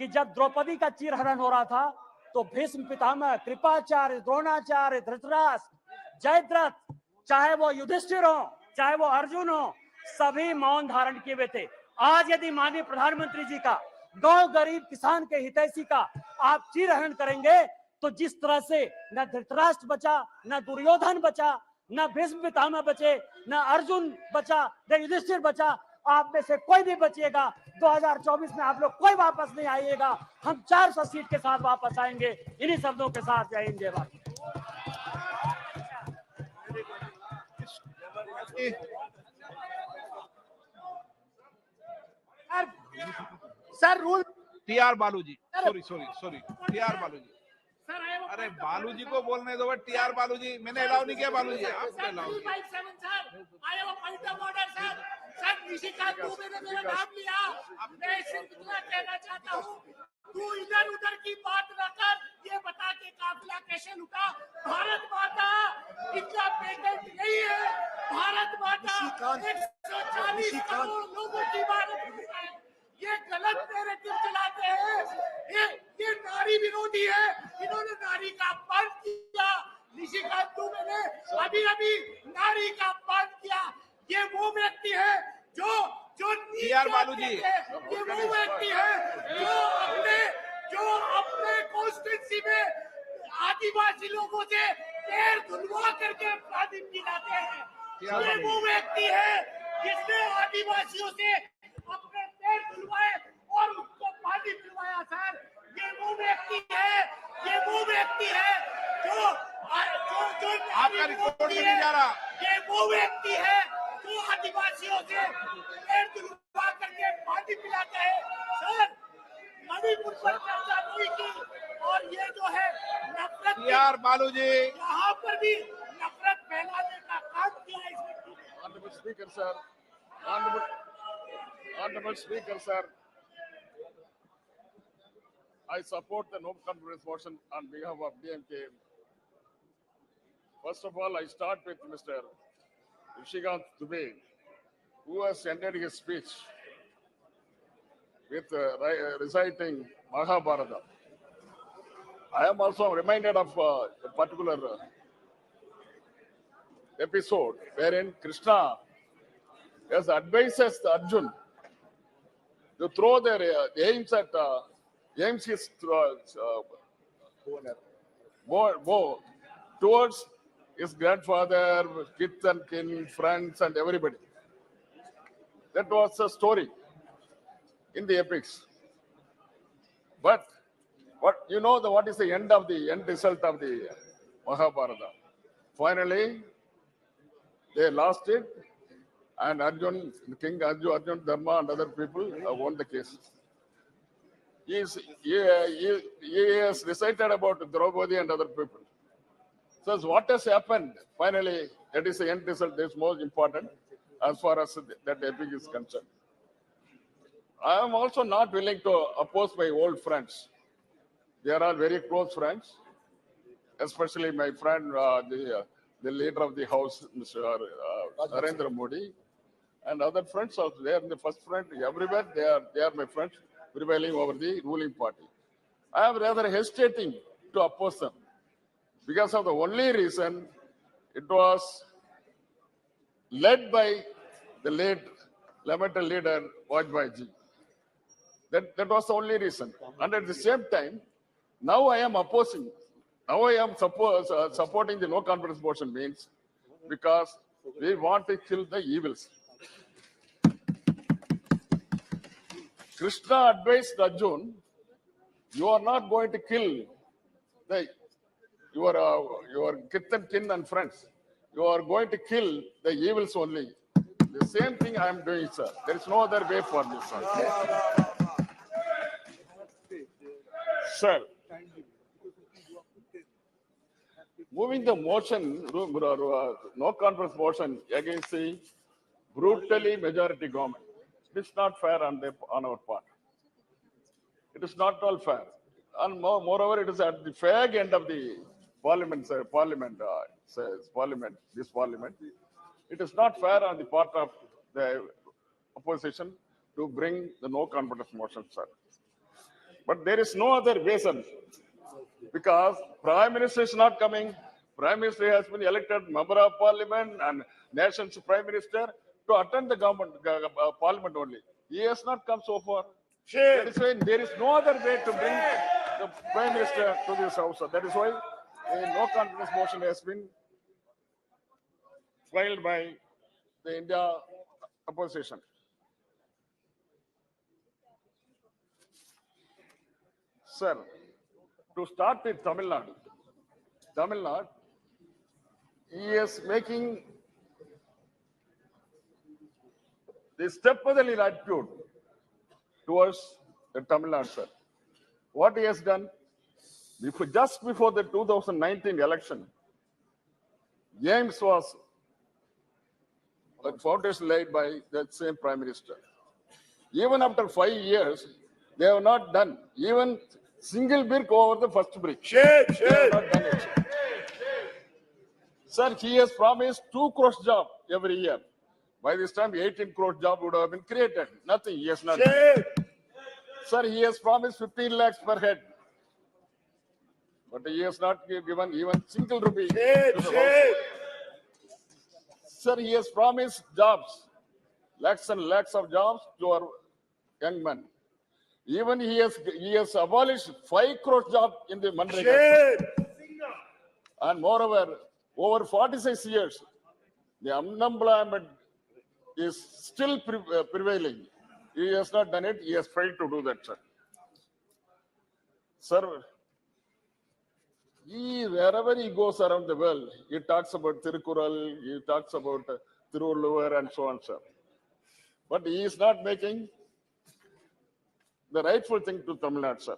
कि जब द्रौपदी का चीरहरण हो रहा था तो भीष्म पितामह, कृपाचार्य, द्रोणाचार्य, धृतराष्ट्र, जयद्रथ, चाहे वो युधिष्ठिर हो चाहे वो अर्जुन हो, सभी मौन धारण किए हुए थे। आज यदि माननीय प्रधानमंत्री जी का गांव गरीब किसान के हितैषी का आप चीरहरण करेंगे तो जिस तरह से न धृतराष्ट्र बचा, न दुर्योधन बचा, न भीष्म पितामह बचे, न अर्जुन बचा, न युधिष्ठिर बचा, आप में से कोई नहीं बचेगा। 2024 में आप लोग कोई वापस नहीं आइएगा। हम 400 सीट के साथ वापस आएंगे। इन्हीं शब्दों के साथ जय हिंद जय Bharat. Sir rule TR Baluji, sorry TR Baluji. अरे बालूजी को बोलने दो, टीआर बालूजी। मैंने अलाउ नहीं किया बालूजी, आपने अलाउ किया। सर निशिकांत दुबे ने मेरा नाम लिया। मैं सिर्फ इतना कहना चाहता हूँ, तू इधर उधर की बात न कर, ये बता के काफिला कैसे लुटा। भारत माता इतना पेटेंट नहीं है। भारत माता 140 करोड़ लोगों की भारत माता है। ये गलत नैरेटिव चलाते हैं। ये नारी विरोधी है। इन्होंने नारी का अपमान किया। निशिकांत दुबे ने अभी नारी का अपमान किया। ये वो व्यक्ति है जो टीआर बालूजी, ये वो व्यक्ति है जो अपने कॉन्स्टिट्यूंसी में आदिवासी लोगों से पैर धुलवा करके पानी पिलाते हैं। ये वो व्यक्ति है जिसने आदिवासियों से अपने पैर धुलवाए और उसको पानी पिलवाया। सर ये वो व्यक्ति है जो आपका रिकॉर्ड में नहीं जा रहा। ये वो व्यक्ति है जो आदिवासियों से पैर धुलवा करके पानी पिलाता है। सर मणिपुर पर चर्चा नहीं की और ये जो है नफरत, टीआर बालूजी, यहाँ पर भी नफरत फैलाने का काम किया इस व्यक्ति ने। Honorable Speaker, sir. Honorable Speaker, sir. I support the no confidence motion on behalf of DMK. First of all, I start with Mr. Nishikant Dubey, who has ended his speech with reciting Mahabharata. I am also reminded of a particular episode wherein Krishna has advises Arjun to throw their aims his bow towards his grandfather, kith and kin, friends, and everybody. That was a story in the epics. But what is the end result of the Mahabharata? Finally, they lost it, and King Arjun, Dharma, and other people won the case. He has recited about Draupadi and other people. So what has happened? Finally, that is the end result. That is most important as far as that epic is concerned. I am also not willing to oppose my old friends. They are all very close friends, especially my friend, the leader of the house, Mr. Narendra Modi, and other friends also. They are the first friend everywhere. They are my friends prevailing over the ruling party. I am rather hesitating to oppose them because of the only reason it was led by the late lamented leader Vajpayee ji. That was the only reason. And at the same time, now I am opposing. Now I am supporting the no confidence motion means because we want to kill the evils. Krishna advised Arjun, you are not going to kill your kith and kin and friends. You are going to kill the evils only. The same thing I am doing, sir. There is no other way for me, sir. Sir, moving the motion, no confidence motion against the brutally majority government. It is not fair on our part. It is not all fair. And moreover, it is at the fag end of the parliament, this parliament. It is not fair on the part of the opposition to bring the no confidence motion, sir. But there is no other reason because Prime Minister is not coming. Prime Minister has been elected member of parliament and nation's Prime Minister to attend the government parliament only. He has not come so far. That is why there is no other way to bring the Prime Minister to this house. That is why a no confidence motion has been filed by the India opposition. Sir, to start with Tamil Nadu, he is making the stepmotherly attitude towards the Tamil Nadu, sir. What he has done, just before the 2019 election, James was a foundation laid by the same Prime Minister. Even after 5 years, they have not done even single brick over the first brick. They have not done it. Sir, he has promised 2 crore job every year. By this time, 18 crore job would have been created. Nothing, he has not done. Sir, he has promised 15 lakhs per head. But he has not given even single rupee. To the household. Sir, he has promised jobs, lakhs and lakhs of jobs to our young men. Even he has abolished 5 crore job in the Manipur. And moreover, over 46 years, the unemployment is still prevailing. He has not done it. He has failed to do that, sir. Sir, wherever he goes around the world, he talks about Tirukural, he talks about Tiruvallur and so on, sir. But he is not making the rightful thing to Tamil Nadu, sir.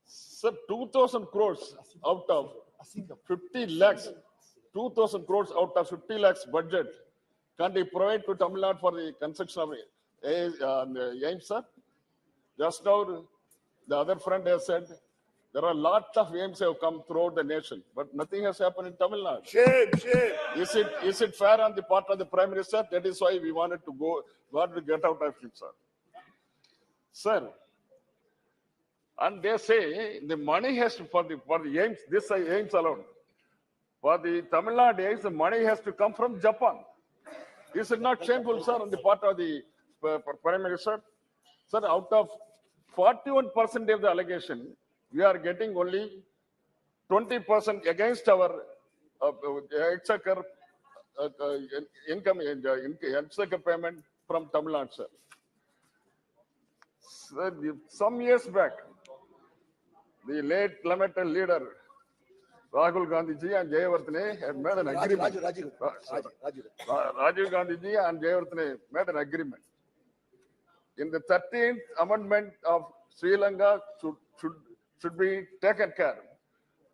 Sir, 2,000 crores out of 50 lakhs, 2,000 crores out of 50 lakhs budget, can he provide to Tamil Nadu for the construction of aims, sir? Just now, the other friend has said, there are lots of aims have come throughout the nation, but nothing has happened in Tamil Nadu. Is it fair on the part of the Prime Minister? That is why we wanted to get out of it, sir. Sir, and they say the money has to, for the aims, this aims alone. For the Tamil Nadu aims, the money has to come from Japan. Is it not shameful, sir, on the part of the Prime Minister? Sir, out of 41% of the allegation, we are getting only 20% against our exchequer income, exchequer payment from Tamil Nadu, sir. Sir, some years back, the late lamented leader Rahul Gandhi ji and Jayawardene had made an agreement. Rajiv Gandhi ji and Jayawardene made an agreement. In the 13th amendment of Sri Lanka should be taken care.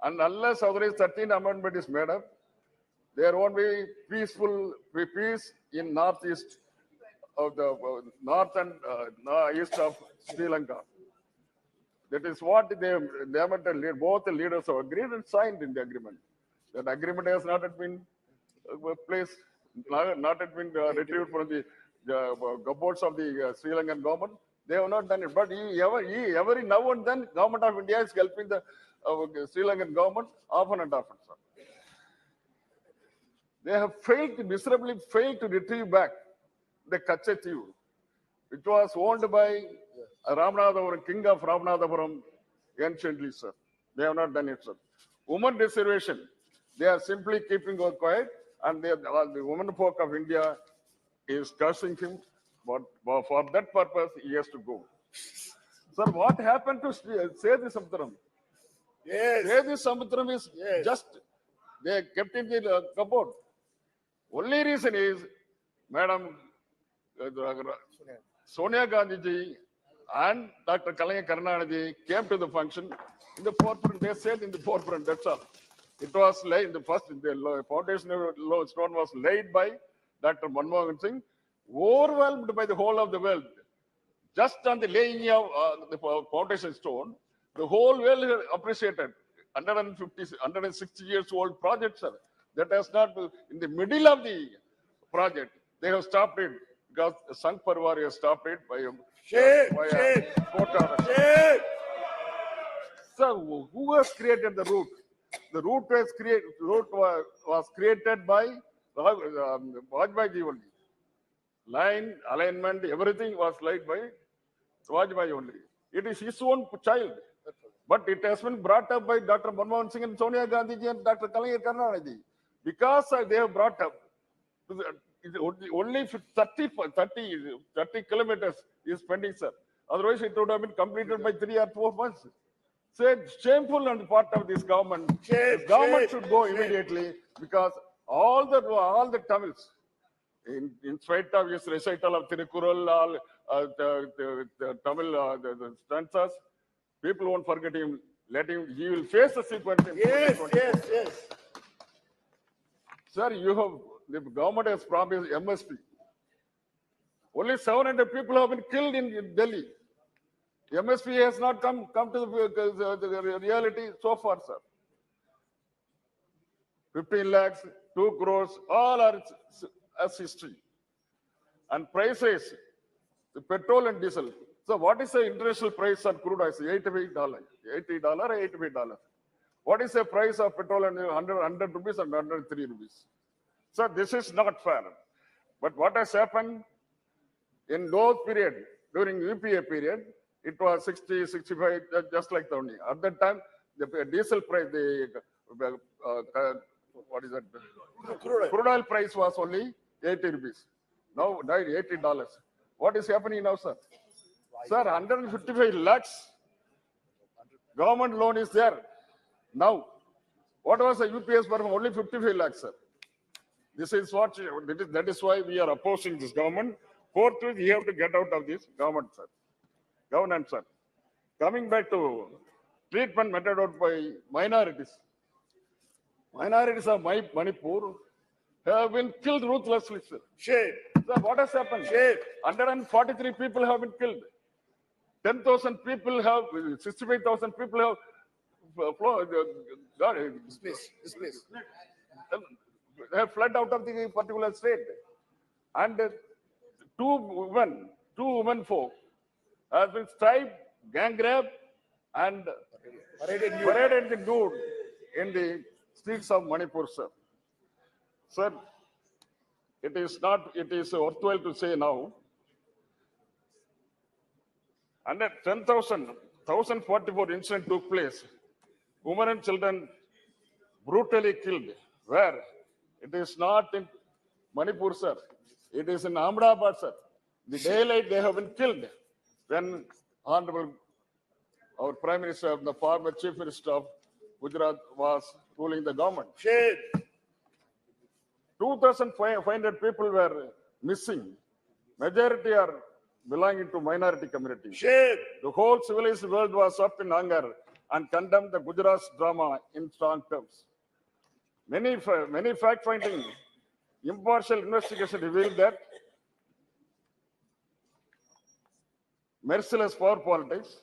And unless otherwise 13th amendment is made up, there won't be peace in northeast of the north and east of Sri Lanka. That is what both the leaders have agreed and signed in the agreement. That agreement has not yet been placed, not yet been retrieved from the cupboards of the Sri Lankan government. They have not done it. But every now and then, government of India is helping the Sri Lankan government often and often, sir. They have miserably failed to retrieve back the Kachetiu, which was owned by Ramanathapuram, king of Ramanathapuram, anciently, sir. They have not done it, sir. Women reservation, they are simply keeping quiet, and the women folk of India is cursing him. But for that purpose, he has to go. Sir, what happened to Sethi Samutram? Yes. Sethi Samutram is just, they kept in the cupboard. Only reason is, Madam Sonia Gandhi ji and Dr. Kalaya Karnaniji came to the function in the forefront. They said in the forefront, that's all. It was laid in the foundation stone was laid by Dr. Manmohan Singh, overwhelmed by the whole of the world. Just on the laying of the foundation stone, the whole world appreciated 160 years old project, sir. That has not, in the middle of the project, they have stopped it because Sangh Parwar has stopped it by a court order. So, who has created the route? The route was created by Vajpayee only. Line, alignment, everything was laid by Vajpayee only. It is his own child. But it has been brought up by Dr. Manmohan Singh and Sonia Gandhi ji and Dr. Kalaya Karnaniji. Because they have brought up only 30 kilometers is pending, sir. Otherwise, it would have been completed by 3 or 4 months. So it's shameful on the part of this government. This government should go immediately, because all the Tamils, in spite of his recital of Tirukural, all the Tamil the stanzas, people won't forget him. Let him. He will face the sequence. Yes. Sir, the government has promised MSP. Only 700 people have been killed in Delhi. MSP has not come to the reality so far, sir. 15 lakhs, 2 crores, all are as history. And prices, the petrol and diesel. So what is the international price on crude oil? $88. $80 or $88. What is the price of petrol and 100 rupees and 103 rupees? So this is not fair. But what has happened in those period, during UPA period, it was 60, 65, just like the only. At that time, the diesel price, what is that? Crude oil price was only 80 rupees. Now $80. What is happening now, sir? Sir, 155 lakhs government loan is there. Now, what was the UPS for only 55 lakhs, sir? This is what, that is why we are opposing this government. Forthwith, we have to get out of this government, sir. Governance, sir. Coming back to treatment meted out by minorities. Minorities of Manipur have been killed ruthlessly, sir. Shame. Sir, what has happened? Shame. 143 people have been killed. 10,000 people have, 65,000 people have Dismiss. they have fled out of the particular state. And two women folk have been striped, gang raped, and paraded the nude in the streets of Manipur, sir. Sir, it is worthwhile to say now, under 1,044 incidents took place. Women and children brutally killed. Where? It is not in Manipur, sir. It is in Ahmedabad, sir. The daylight they have been killed. When Honorable, our Prime Minister, the former Chief Minister of Gujarat was ruling the government. Shame. 2,500 people were missing. Majority are belonging to minority community. Shame. The whole civilized world was up in anger and condemned the Gujarat's drama in strong terms. Many fact-finding, impartial investigation revealed that merciless power politics,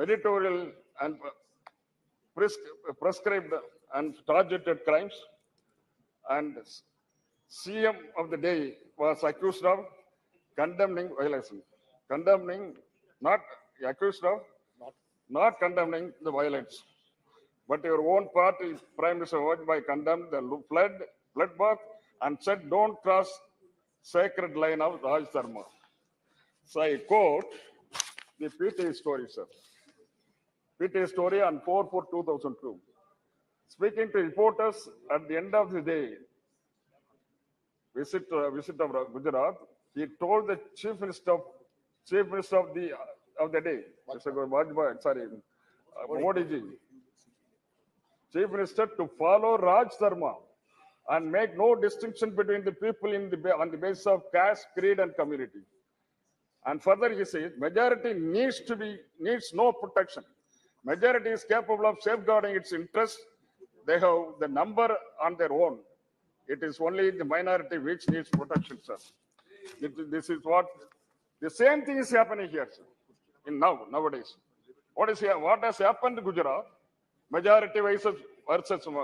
editorial and prescribed and targeted crimes, and CM of the day was accused of condemning violation. Not condemning the violence. But your own party, Prime Minister Vajpayee, condemned the bloodbath and said, don't cross sacred line of Raj Dharma. So I quote the PTA story, sir. PTA story on 4/4/2002. Speaking to reporters at the end of the day, visit of Gujarat, he told the Chief Minister of the day, Mr. Vajpayee, Modi ji, Chief Minister, to follow Raj Dharma and make no distinction between the people on the basis of caste, creed, and community. And further, he says, majority needs no protection. Majority is capable of safeguarding its interests. They have the number on their own. It is only the minority which needs protection, sir. This is what the same thing is happening here, sir. Nowadays, what has happened to Gujarat? Majority versus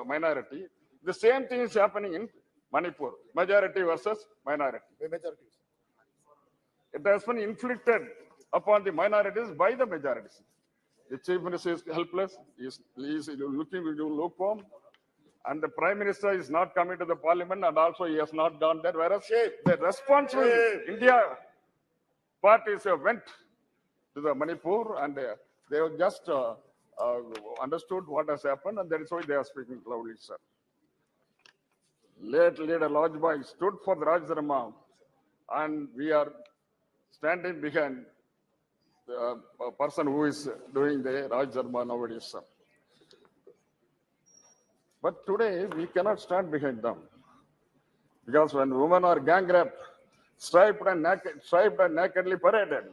minority. The same thing is happening in Manipur. Majority versus minority. It has been inflicted upon the minorities by the majorities. The Chief Minister is helpless. He is looking to lukewarm. And the Prime Minister is not coming to the Parliament, and also he has not gone there. Whereas the responsible India parties went to the Manipur, and they have just understood what has happened, and that is why they are speaking loudly, sir. late leader Lajbai stood for the Raj Dharma, and we are standing behind the person who is doing the Raj Dharma nowadays, sir. But today we cannot stand behind them because when women are gang raped, striped and nakedly paraded,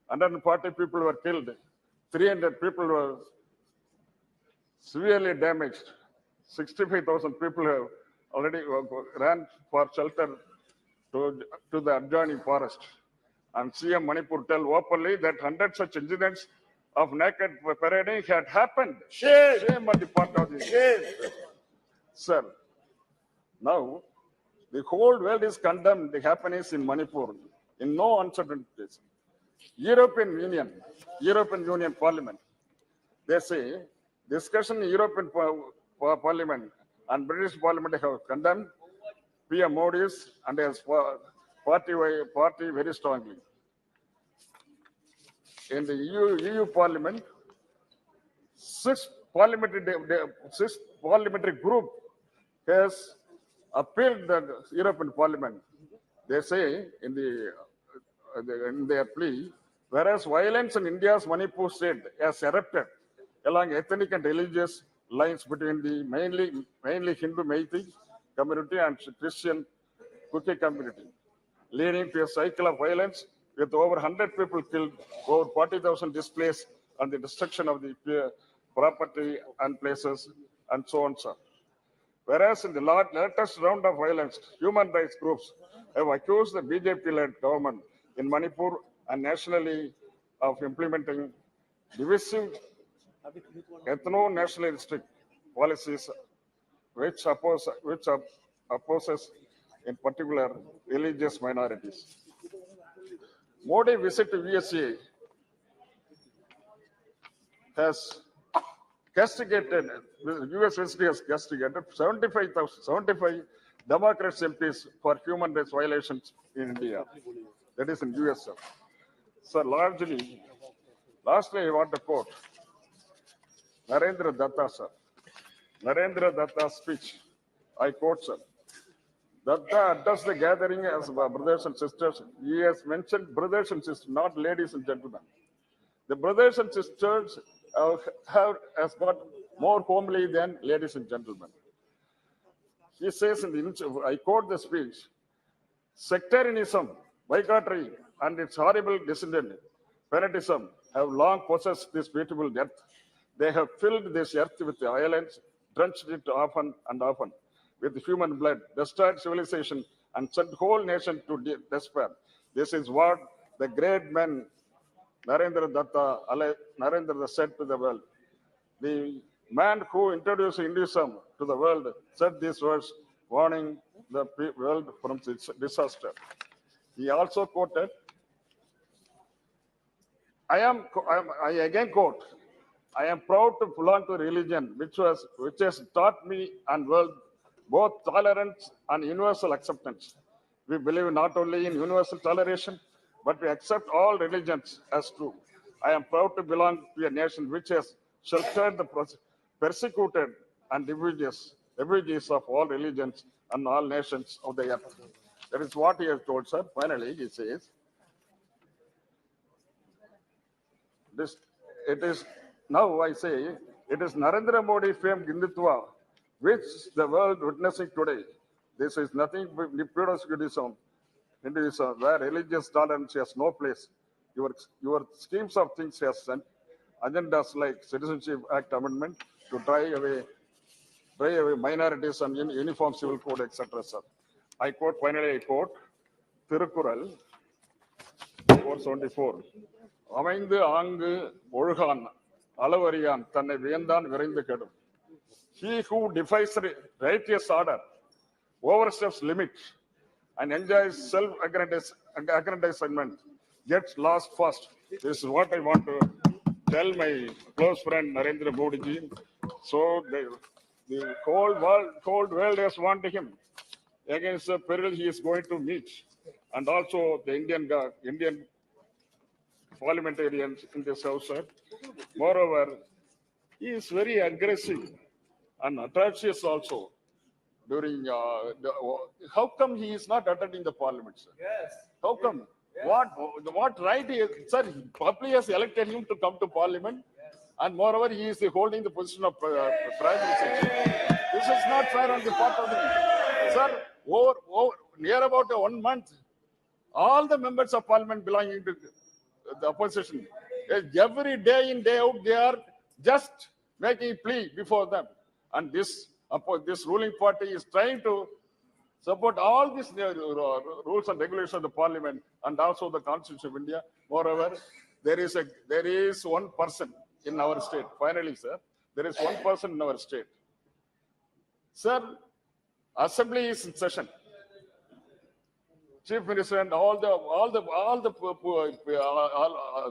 140 people were killed, 300 people were severely damaged, 65,000 people have already ran for shelter to the adjoining forest. And CM Manipur tell openly that 100 such incidents of naked parading had happened. Shame on the part of the sir. Now, the whole world is condemned the happenings in Manipur in no uncertainties. European Union Parliament, they say discussion in European Parliament and British Parliament have condemned PM Modi's and his party very strongly. In the EU Parliament, six parliamentary group has appealed the European Parliament. They say in their plea, whereas violence in India's Manipur state has erupted along ethnic and religious lines between the mainly Hindu Meitei community and Christian Kuki community, leading to a cycle of violence with over 100 people killed, over 40,000 displaced, and the destruction of the property and places, and so on, sir. Whereas in the latest round of violence, human rights groups have accused the BJP-led government in Manipur and nationally of implementing divisive ethno-nationalistic policies which opposes in particular religious minorities. Modi visit to USA has castigated, the US visit has castigated 75 Democrats MPs for human rights violations in India. That is in US, sir. So lastly, I want to quote Narendra Datta, sir. Narendra Datta's speech. I quote, sir. Datta addressed the gathering as brothers and sisters. He has mentioned brothers and sisters, not ladies and gentlemen. The brothers and sisters has got more homely than ladies and gentlemen. He says I quote the speech, sectarianism, bigotry, and its horrible descendant, fanatism, have long possessed this beautiful earth. They have filled this earth with violence, drenched it often and often with human blood, destroyed civilization, and sent whole nation to despair. This is what the great man Narendra Datta said to the world. The man who introduced Hinduism to the world said these words, warning the world from disaster. He also quoted, I again quote, I am proud to belong to a religion which has taught me and world both tolerance and universal acceptance. We believe not only in universal toleration, but we accept all religions as true. I am proud to belong to a nation which has sheltered the persecuted and refugees of all religions and all nations of the earth. That is what he has told, sir. Finally, he says, it is Narendra Modi famed Hindutva, which the world witnessing today. This is nothing but Hinduism, where religious tolerance has no place. Your schemes of things has sent agendas like Citizenship Act Amendment to drive away minorities and uniform civil code, etc. Sir. I quote, Tirukural 474. அமைந்து ஆங்கு ஒழுகான் அளவறியான் தன்னை வியந்தான் விரைந்து கெடும். He who defies righteous order, oversteps limits, and enjoys self-aggrandizement gets lost fast. This is what I want to tell my close friend Narendra Modi ji. So the whole world has warned him against the peril he is going to meet, and also the Indian parliamentarians in this house, sir. Moreover, he is very aggressive and atrocious also. during how come he is not attending the parliament, sir? Yes. How come? Yes. What right, sir? Public has elected him to come to parliament, yes. And moreover, he is holding the position of prime minister. This is not fair on the part of the sir. Over near about 1 month, all the members of parliament belonging to the opposition, every day in day out, they are just making a plea before them, and this ruling party is trying to support all these rules and regulations of the parliament and also the Constitution of India. Moreover, there is one person in our state. Finally, sir, there is one person in our state. Sir, assembly is in session. Chief Minister and all the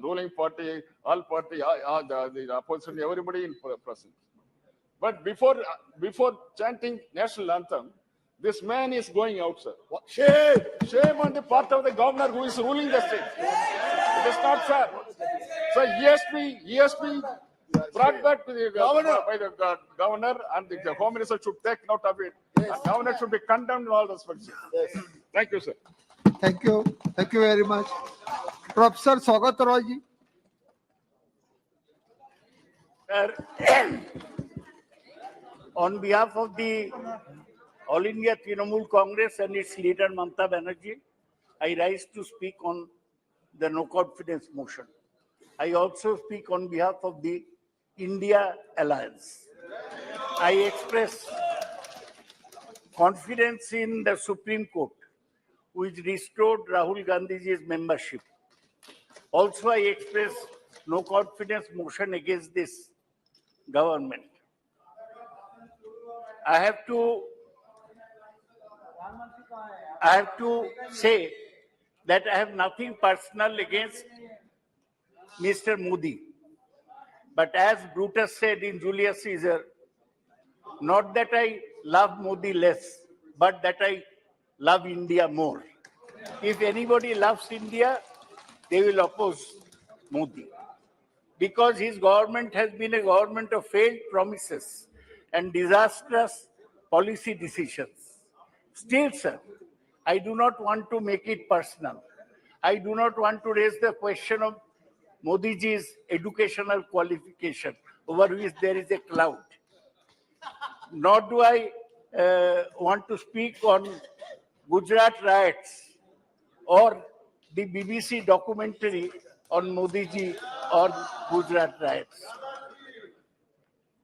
ruling party, all party, the opposition, everybody in present. But before chanting national anthem, this man is going out, sir. Shame on the part of the governor who is ruling the state. It is not fair. So he has been brought back to the governor by the governor, and the home minister should take note of it. And governor should be condemned in all respects. Yes. Thank you, sir. Thank you. Thank you very much. Professor Saugat Roy ji. Sir, on behalf of the All India Trinamool Congress and its leader Mamata Banerjee, I rise to speak on the no confidence motion. I also speak on behalf of the India Alliance. I express confidence in the Supreme Court, which restored Rahul Gandhi's membership. Also, I express no confidence motion against this government. I have to say that I have nothing personal against Mr. Modi. But as Brutus said in Julius Caesar, not that I love Modi less, but that I love India more. If anybody loves India, they will oppose Modi. Because his government has been a government of failed promises and disastrous policy decisions. Still, sir, I do not want to make it personal. I do not want to raise the question of Modiji's educational qualification over which there is a cloud. Nor do I want to speak on Gujarat riots or the BBC documentary on Modiji or Gujarat riots.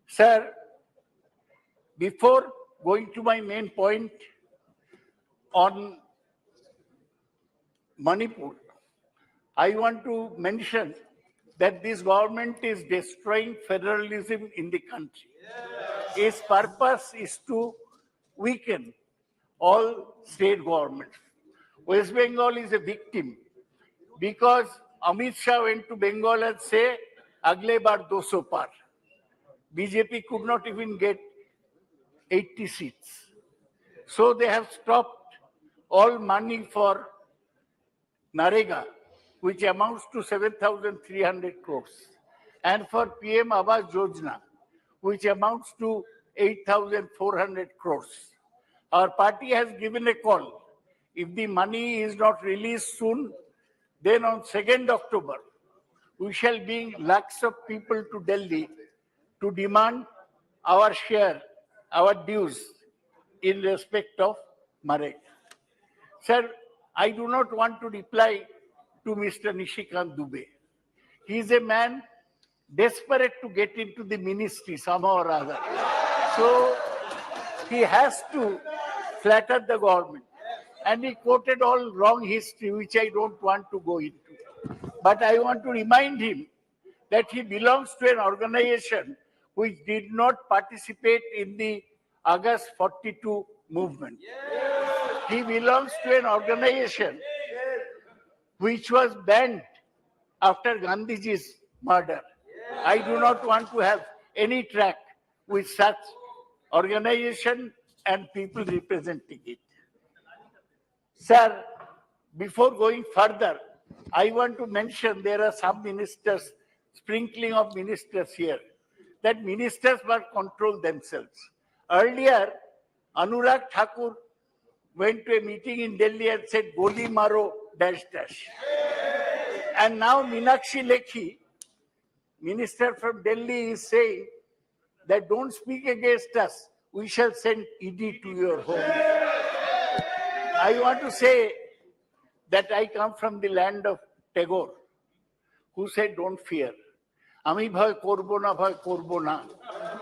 Sir, before going to my main point on Manipur, I want to mention that this government is destroying federalism in the country. Its purpose is to weaken all state governments. West Bengal is a victim because Amit Shah went to Bengal and said, "Agle bar 200 par." BJP could not even get 80 seats. So they have stopped all money for Narega, which amounts to 7,300 crores, and for PM Awas Yojana, which amounts to 8,400 crores. Our party has given a call. If the money is not released soon, then on 2nd October, we shall bring lakhs of people to Delhi to demand our share, our dues in respect of Marek. Sir, I do not want to reply to Mr. Nishikant Dubey. He is a man desperate to get into the ministry somehow or other. So he has to flatter the government. And he quoted all wrong history, which I don't want to go into. But I want to remind him that he belongs to an organization which did not participate in the August 42 movement. He belongs to an organization which was banned after Gandhiji's murder. I do not want to have any track with such organization and people representing it. Sir, before going further, I want to mention there are some ministers, sprinkling of ministers here, that ministers must control themselves. Earlier, Anurag Thakur went to a meeting in Delhi and said, Goli maro, dash dash. And now Meenakshi Lekhi, minister from Delhi, is saying that don't speak against us. We shall send ED to your home. I want to say that I come from the land of Tagore, who said, don't fear. আমি ভয় করবো না ভয় করবো না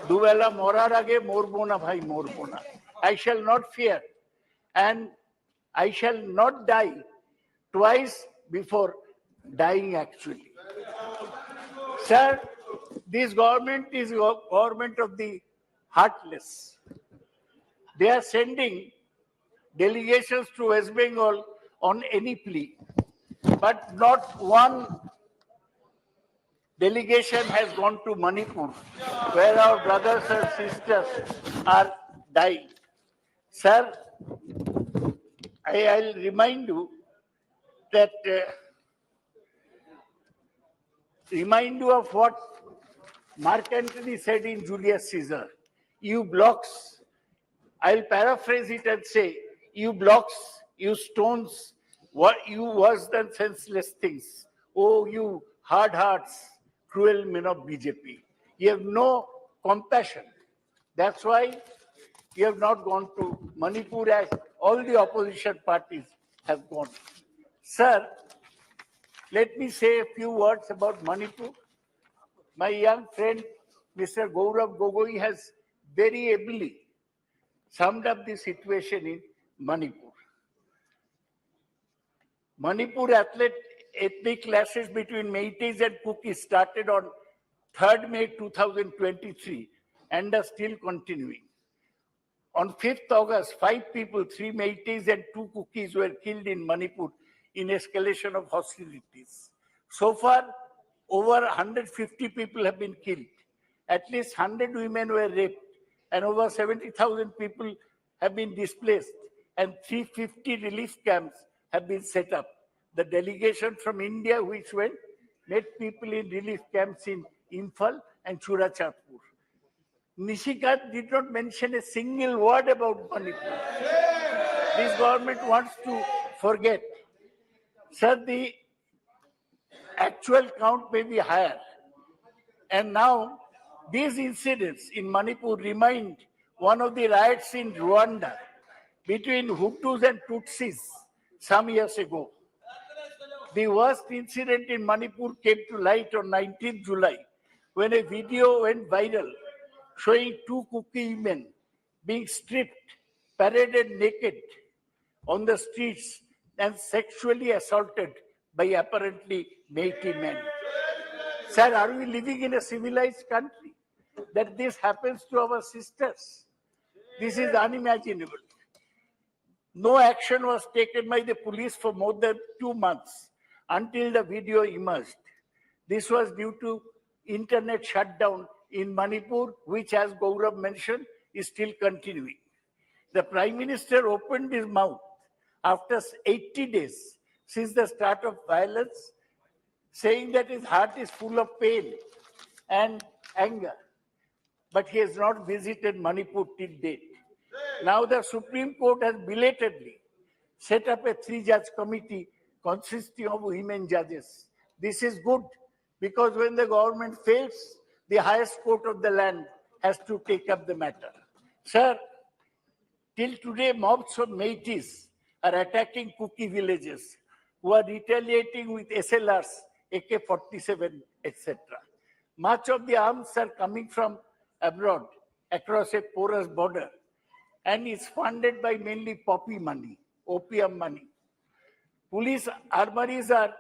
দুবেলা মরার আগে মরবো না ভাই মরবো না I shall not fear and I shall not die twice before dying actually. Sir, this government is government of the heartless. They are sending delegations to West Bengal on any plea, but not one delegation has gone to Manipur, where our brothers and sisters are dying. Sir, I'll remind you that of what Mark Antony said in Julius Caesar. You blocks, I'll paraphrase it and say, you blocks, you stones, what you worse than senseless things. Oh, you hard hearts, cruel men of BJP. You have no compassion. That's why you have not gone to Manipur as all the opposition parties have gone. Sir, let me say a few words about Manipur. My young friend, Mr. Gaurav Gogoi, has very ably summed up the situation in Manipur. Manipur ethnic clashes between Meiteis and Kukis started on 3rd May 2023 and are still continuing. On 5th August, 5 people, 3 Meiteis and 2 Kukis were killed in Manipur in escalation of hostilities. So far, over 150 people have been killed. At least 100 women were raped and over 70,000 people have been displaced and 350 relief camps have been set up. The delegation from India which went met people in relief camps in Imphal and Churachandpur. Nishikant did not mention a single word about Manipur. This government wants to forget. Sir, the actual count may be higher. And now, these incidents in Manipur remind one of the riots in Rwanda between Hutus and Tutsis some years ago. The worst incident in Manipur came to light on 19th July when a video went viral showing 2 Kuki women being stripped, paraded naked on the streets and sexually assaulted by apparently Meitei men. Sir, are we living in a civilized country that this happens to our sisters? This is unimaginable. No action was taken by the police for more than 2 months until the video emerged. This was due to internet shutdown in Manipur, which, as Gaurav mentioned, is still continuing. The Prime Minister opened his mouth after 80 days since the start of violence, saying that his heart is full of pain and anger. But he has not visited Manipur till date. Now the Supreme Court has belatedly set up a 3-judge committee consisting of women judges. This is good because when the government fails, the highest court of the land has to take up the matter. Sir, till today, mobs of Meiteis are attacking Kuki villages who are retaliating with SLRs, AK-47, etc. Much of the arms are coming from abroad across a porous border and is funded by mainly poppy money, opium money. Police armories are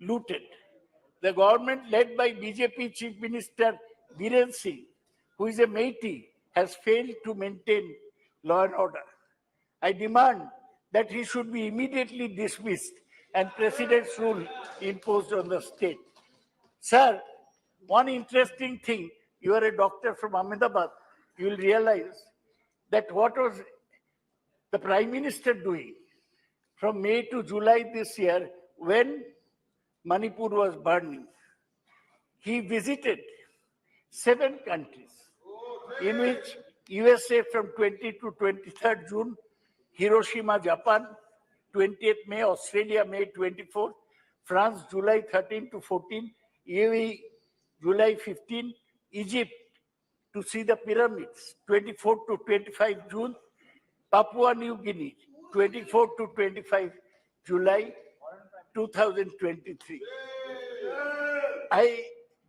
looted. The government led by BJP Chief Minister Biren Singh, who is a Meitei, has failed to maintain law and order. I demand that he should be immediately dismissed and President's rule imposed on the state. Sir, one interesting thing, you are a doctor from Ahmedabad, you will realize that what was the Prime Minister doing from May to July this year when Manipur was burning. He visited 7 countries in which USA from 20 to 23rd June, Hiroshima, Japan, 20th May, Australia, May 24, France, July 13 to 14, UAE, July 15, Egypt, to see the pyramids, 24 to 25 June, Papua New Guinea, 24 to 25 July 2023.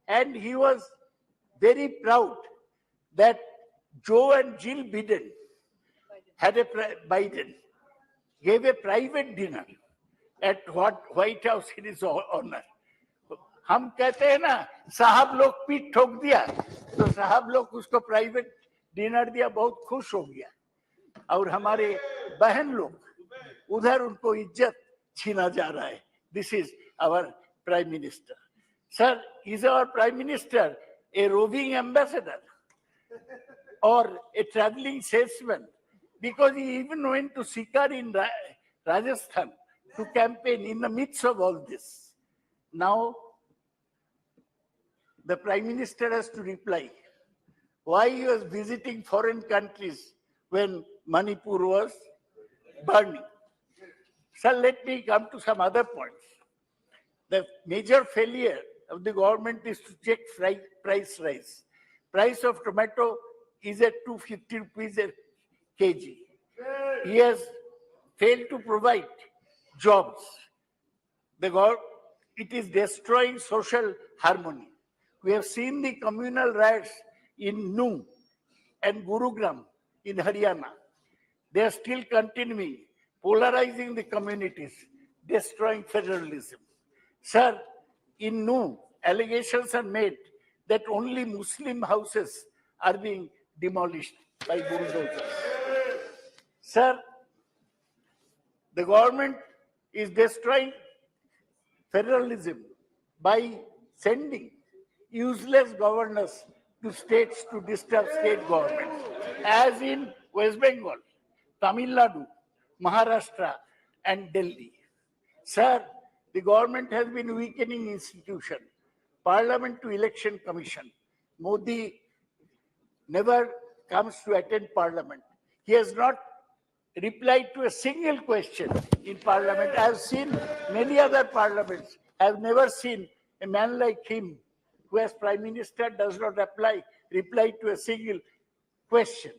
And he was very proud that Joe and Jill Biden gave a private dinner at White House in his honor. हम कहते हैं ना साहब लोग पीठ ठोक दिया तो साहब लोग उसको प्राइवेट डिनर दिया, बहुत खुश हो गया। और हमारे बहन लोग उधर उनको इज्जत छीना जा रहा है। This is our prime minister. Sir, is our prime minister a roving ambassador or a traveling salesman? Because he even went to Sikar in Rajasthan to campaign in the midst of all this. Now, the Prime Minister has to reply why he was visiting foreign countries when Manipur was burning. So let me come to some other points. The major failure of the government is to check price rise. Price of tomato is at 250 rupees a kg. He has failed to provide jobs. It is destroying social harmony. We have seen the communal riots in Nuh and Gurugram in Haryana. They are still continuing, polarizing the communities, destroying federalism. Sir, in Nuh, allegations are made that only Muslim houses are being demolished by bulldozers. Sir, the government is destroying federalism by sending useless governors to states to disturb state governments, as in West Bengal, Tamil Nadu, Maharashtra, and Delhi. Sir, the government has been weakening institutions, Parliament to Election Commission. Modi never comes to attend Parliament. He has not replied to a single question in Parliament. I have seen many other parliaments. I have never seen a man like him, who as Prime Minister does not reply to a single question.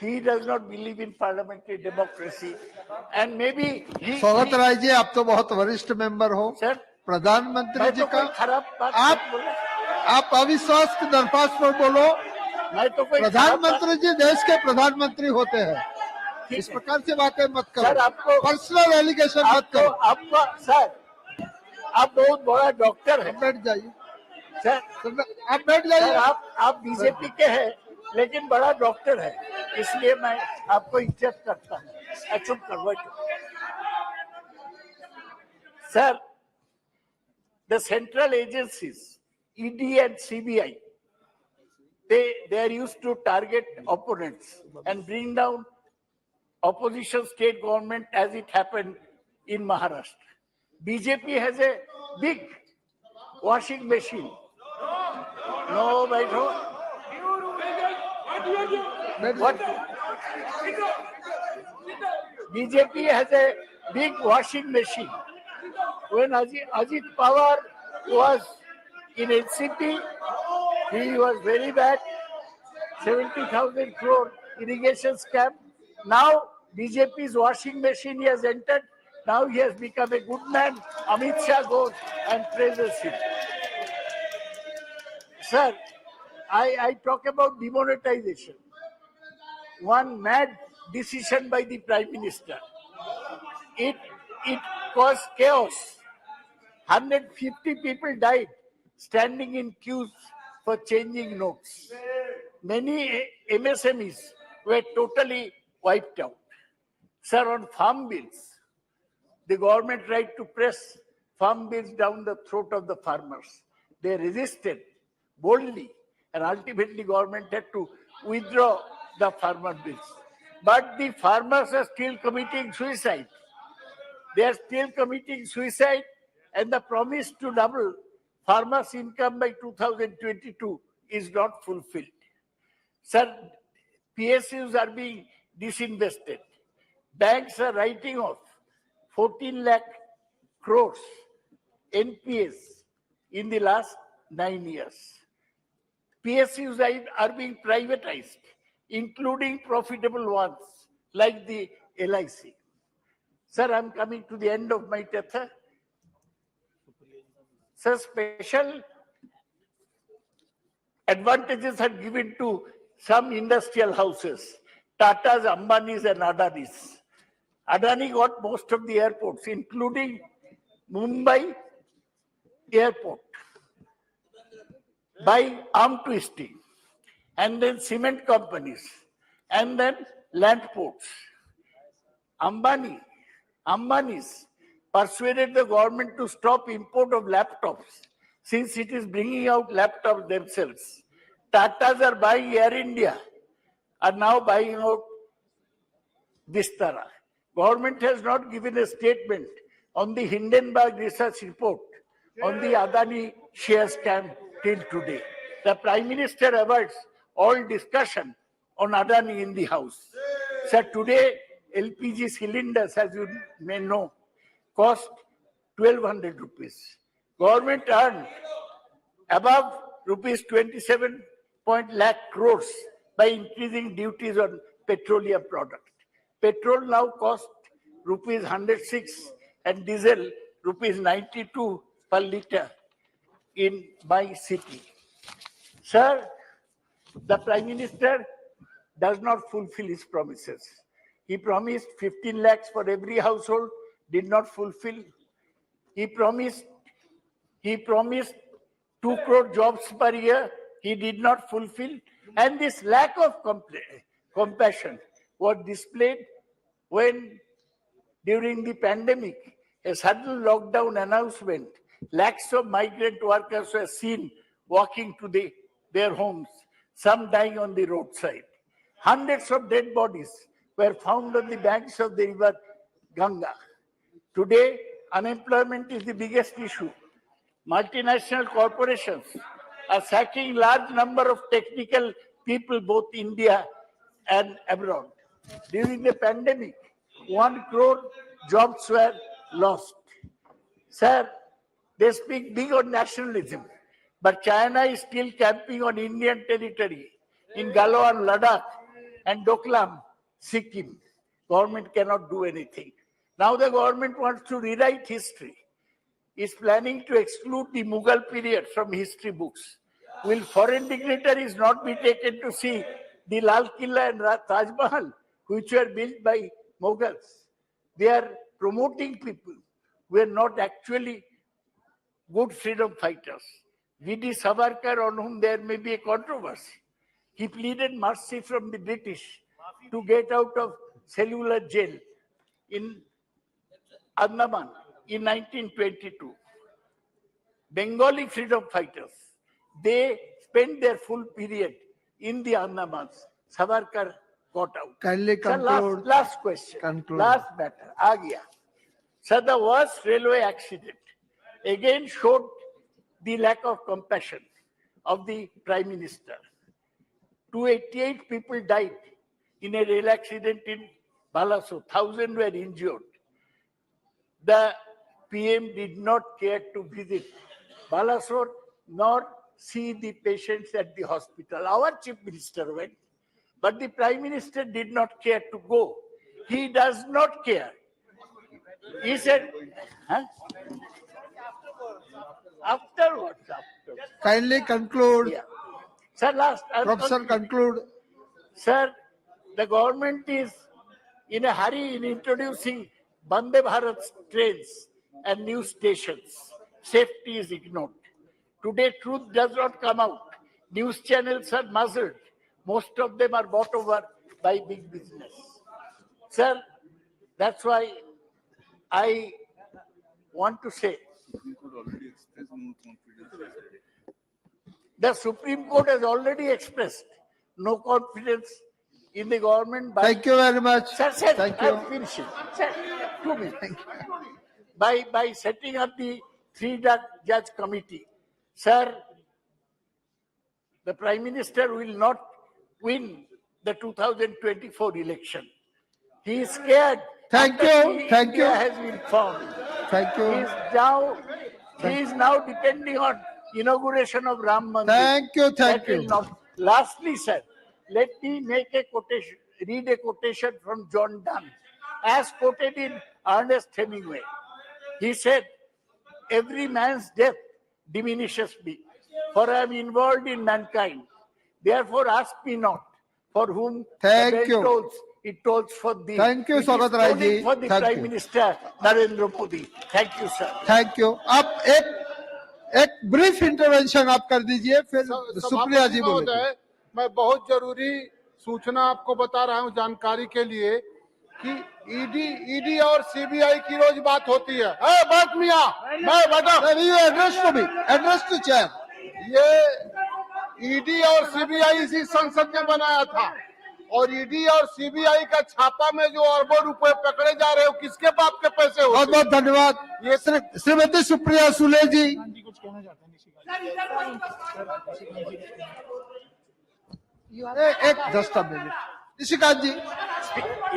He does not believe in parliamentary democracy, and maybe स्वागत राय जी, आप तो बहुत वरिष्ठ member हो। Sir, प्रधानमंत्री जी का खराब बात आप अविश्वास की दरख्वास्त पर बोलो। मैं तो कोई प्रधानमंत्री जी देश के प्रधानमंत्री होते हैं, इस प्रकार से बातें मत करो। सर, आपको पर्सनल एलिगेशन मत करो। आपको सर, आप बहुत बड़ा डॉक्टर हैं। बैठ जाइए सर, आप बैठ जाइए। सर, आप बीजेपी के हैं, लेकिन बड़ा डॉक्टर है, इसलिए मैं आपको इज्जत करता हूँ। चुप करो। Sir, the central agencies, ED and CBI, they are used to target opponents and bring down opposition state government, as it happened in Maharashtra. BJP has a big washing machine. No, my God. What? BJP has a big washing machine. When Ajit Pawar was in NCP, he was very bad. 70,000 crore irrigation scam. Now BJP's washing machine he has entered. Now he has become a good man. Amit Shah goes and praises him. Sir, I talk about demonetization. One mad decision by the Prime Minister. It caused chaos. 150 people died standing in queues for changing notes. Many MSMEs were totally wiped out. Sir, on farm bills, the government tried to press farm bills down the throat of the farmers. They resisted boldly, and ultimately government had to withdraw the farmer bills. But the farmers are still committing suicide. They are still committing suicide, and the promise to double farmers' income by 2022 is not fulfilled. Sir, PSUs are being disinvested. Banks are writing off 14 lakh crores NPS in the last 9 years. PSUs are being privatized, including profitable ones like the LIC. Sir, I'm coming to the end of my tether. Sir, special advantages are given to some industrial houses, Tatas, Ambanis and Adanis. Adani got most of the airports, including Mumbai airport, by arm twisting, and then cement companies, and then land ports. Ambani's persuaded the government to stop import of laptops since it is bringing out laptops themselves. Tatas are buying Air India, are now buying out Vistara. Government has not given a statement on the Hindenburg research report on the Adani share scam till today. The Prime Minister avoids all discussion on Adani in the House. Sir, today LPG cylinders, as you may know, cost 1,200 rupees. Government earned above rupees 27 lakh crores by increasing duties on petroleum products. Petrol now costs rupees 106 and diesel rupees 92 per litre in my city. Sir, the Prime Minister does not fulfill his promises. He promised 15 lakhs for every household, did not fulfill. He promised 2 crore jobs per year, he did not fulfill. And this lack of compassion was displayed when, during the pandemic, a sudden lockdown announcement, lakhs of migrant workers were seen walking to their homes, some dying on the roadside. Hundreds of dead bodies were found on the banks of the river Ganga. Today, unemployment is the biggest issue. Multinational corporations are sacking large number of technical people, both India and abroad. During the pandemic, 1 crore jobs were lost. Sir, they speak big on nationalism, but China is still camping on Indian territory in Galoan, Ladakh, and Doklam, Sikkim. Government cannot do anything. Now the government wants to rewrite history. Is planning to exclude the Mughal period from history books. Will foreign dignitaries not be taken to see the Lal Killa and Taj Mahal, which were built by Mughals? They are promoting people who are not actually good freedom fighters. V.D. Savarkar, on whom there may be a controversy, he pleaded mercy from the British to get out of cellular jail in Andaman in 1922. Bengali freedom fighters, they spent their full period in the Andamans. Savarkar got out. Kindly conclude. Sir, last question. Conclude. Last matter. Agya. Sir, the worst railway accident again showed the lack of compassion of the Prime Minister. 288 people died in a rail accident in Balasore. 1,000 were injured. The PM did not care to visit Balasore nor see the patients at the hospital. Our Chief Minister went, but the Prime Minister did not care to go. He does not care. He said, huh? Afterwards. Kindly conclude. Yeah. Sir, last. Professor, conclude. Sir, the government is in a hurry in introducing Vande Bharat trains and new stations. Safety is ignored. Today, truth does not come out. News channels are muzzled. Most of them are bought over by big business. Sir, that's why I want to say the Supreme Court has already expressed no confidence in the government. Thank you very much. Sir, Thank you. I'm finishing. Sir, 2 minutes. By setting up the 3-judge committee, sir, the Prime Minister will not win the 2024 election. He is scared. Thank after you, thank India you. has been formed. Thank you. He is now depending on inauguration of Ram Mandir. Thank you, thank That will you. not. Lastly, sir, let me make a quotation, read a quotation from John Donne, as quoted in Ernest Hemingway. He said, "Every man's death diminishes me, for I am involved in mankind. Therefore ask me not, for whom Thank the bell you. tolls, it tolls for thee." Thank you, It is Sagat Rai tolling ji. for the Thank Prime you. Minister Narendra Modi. Thank you, sir. Thank you. आप एक brief intervention आप कर दीजिए, फिर सुप्रिया जी बोलेंगे. महोदय, मैं बहुत जरूरी सूचना आपको बता रहा हूं जानकारी के लिए कि ईडी और सीबीआई की रोज बात होती है. बात मियां, मैं बता एड्रेस टू चेयर. ये ईडी और सीबीआई इसी संसद ने बनाया था और ईडी और सीबीआई का छापा में जो अरबों रुपए पकड़े जा रहे हो किसके बाप के पैसे बहुत होते बहुत धन्यवाद. ये श्रीमती सुप्रिया सुले जी. एक just a minute. Nishikant ji.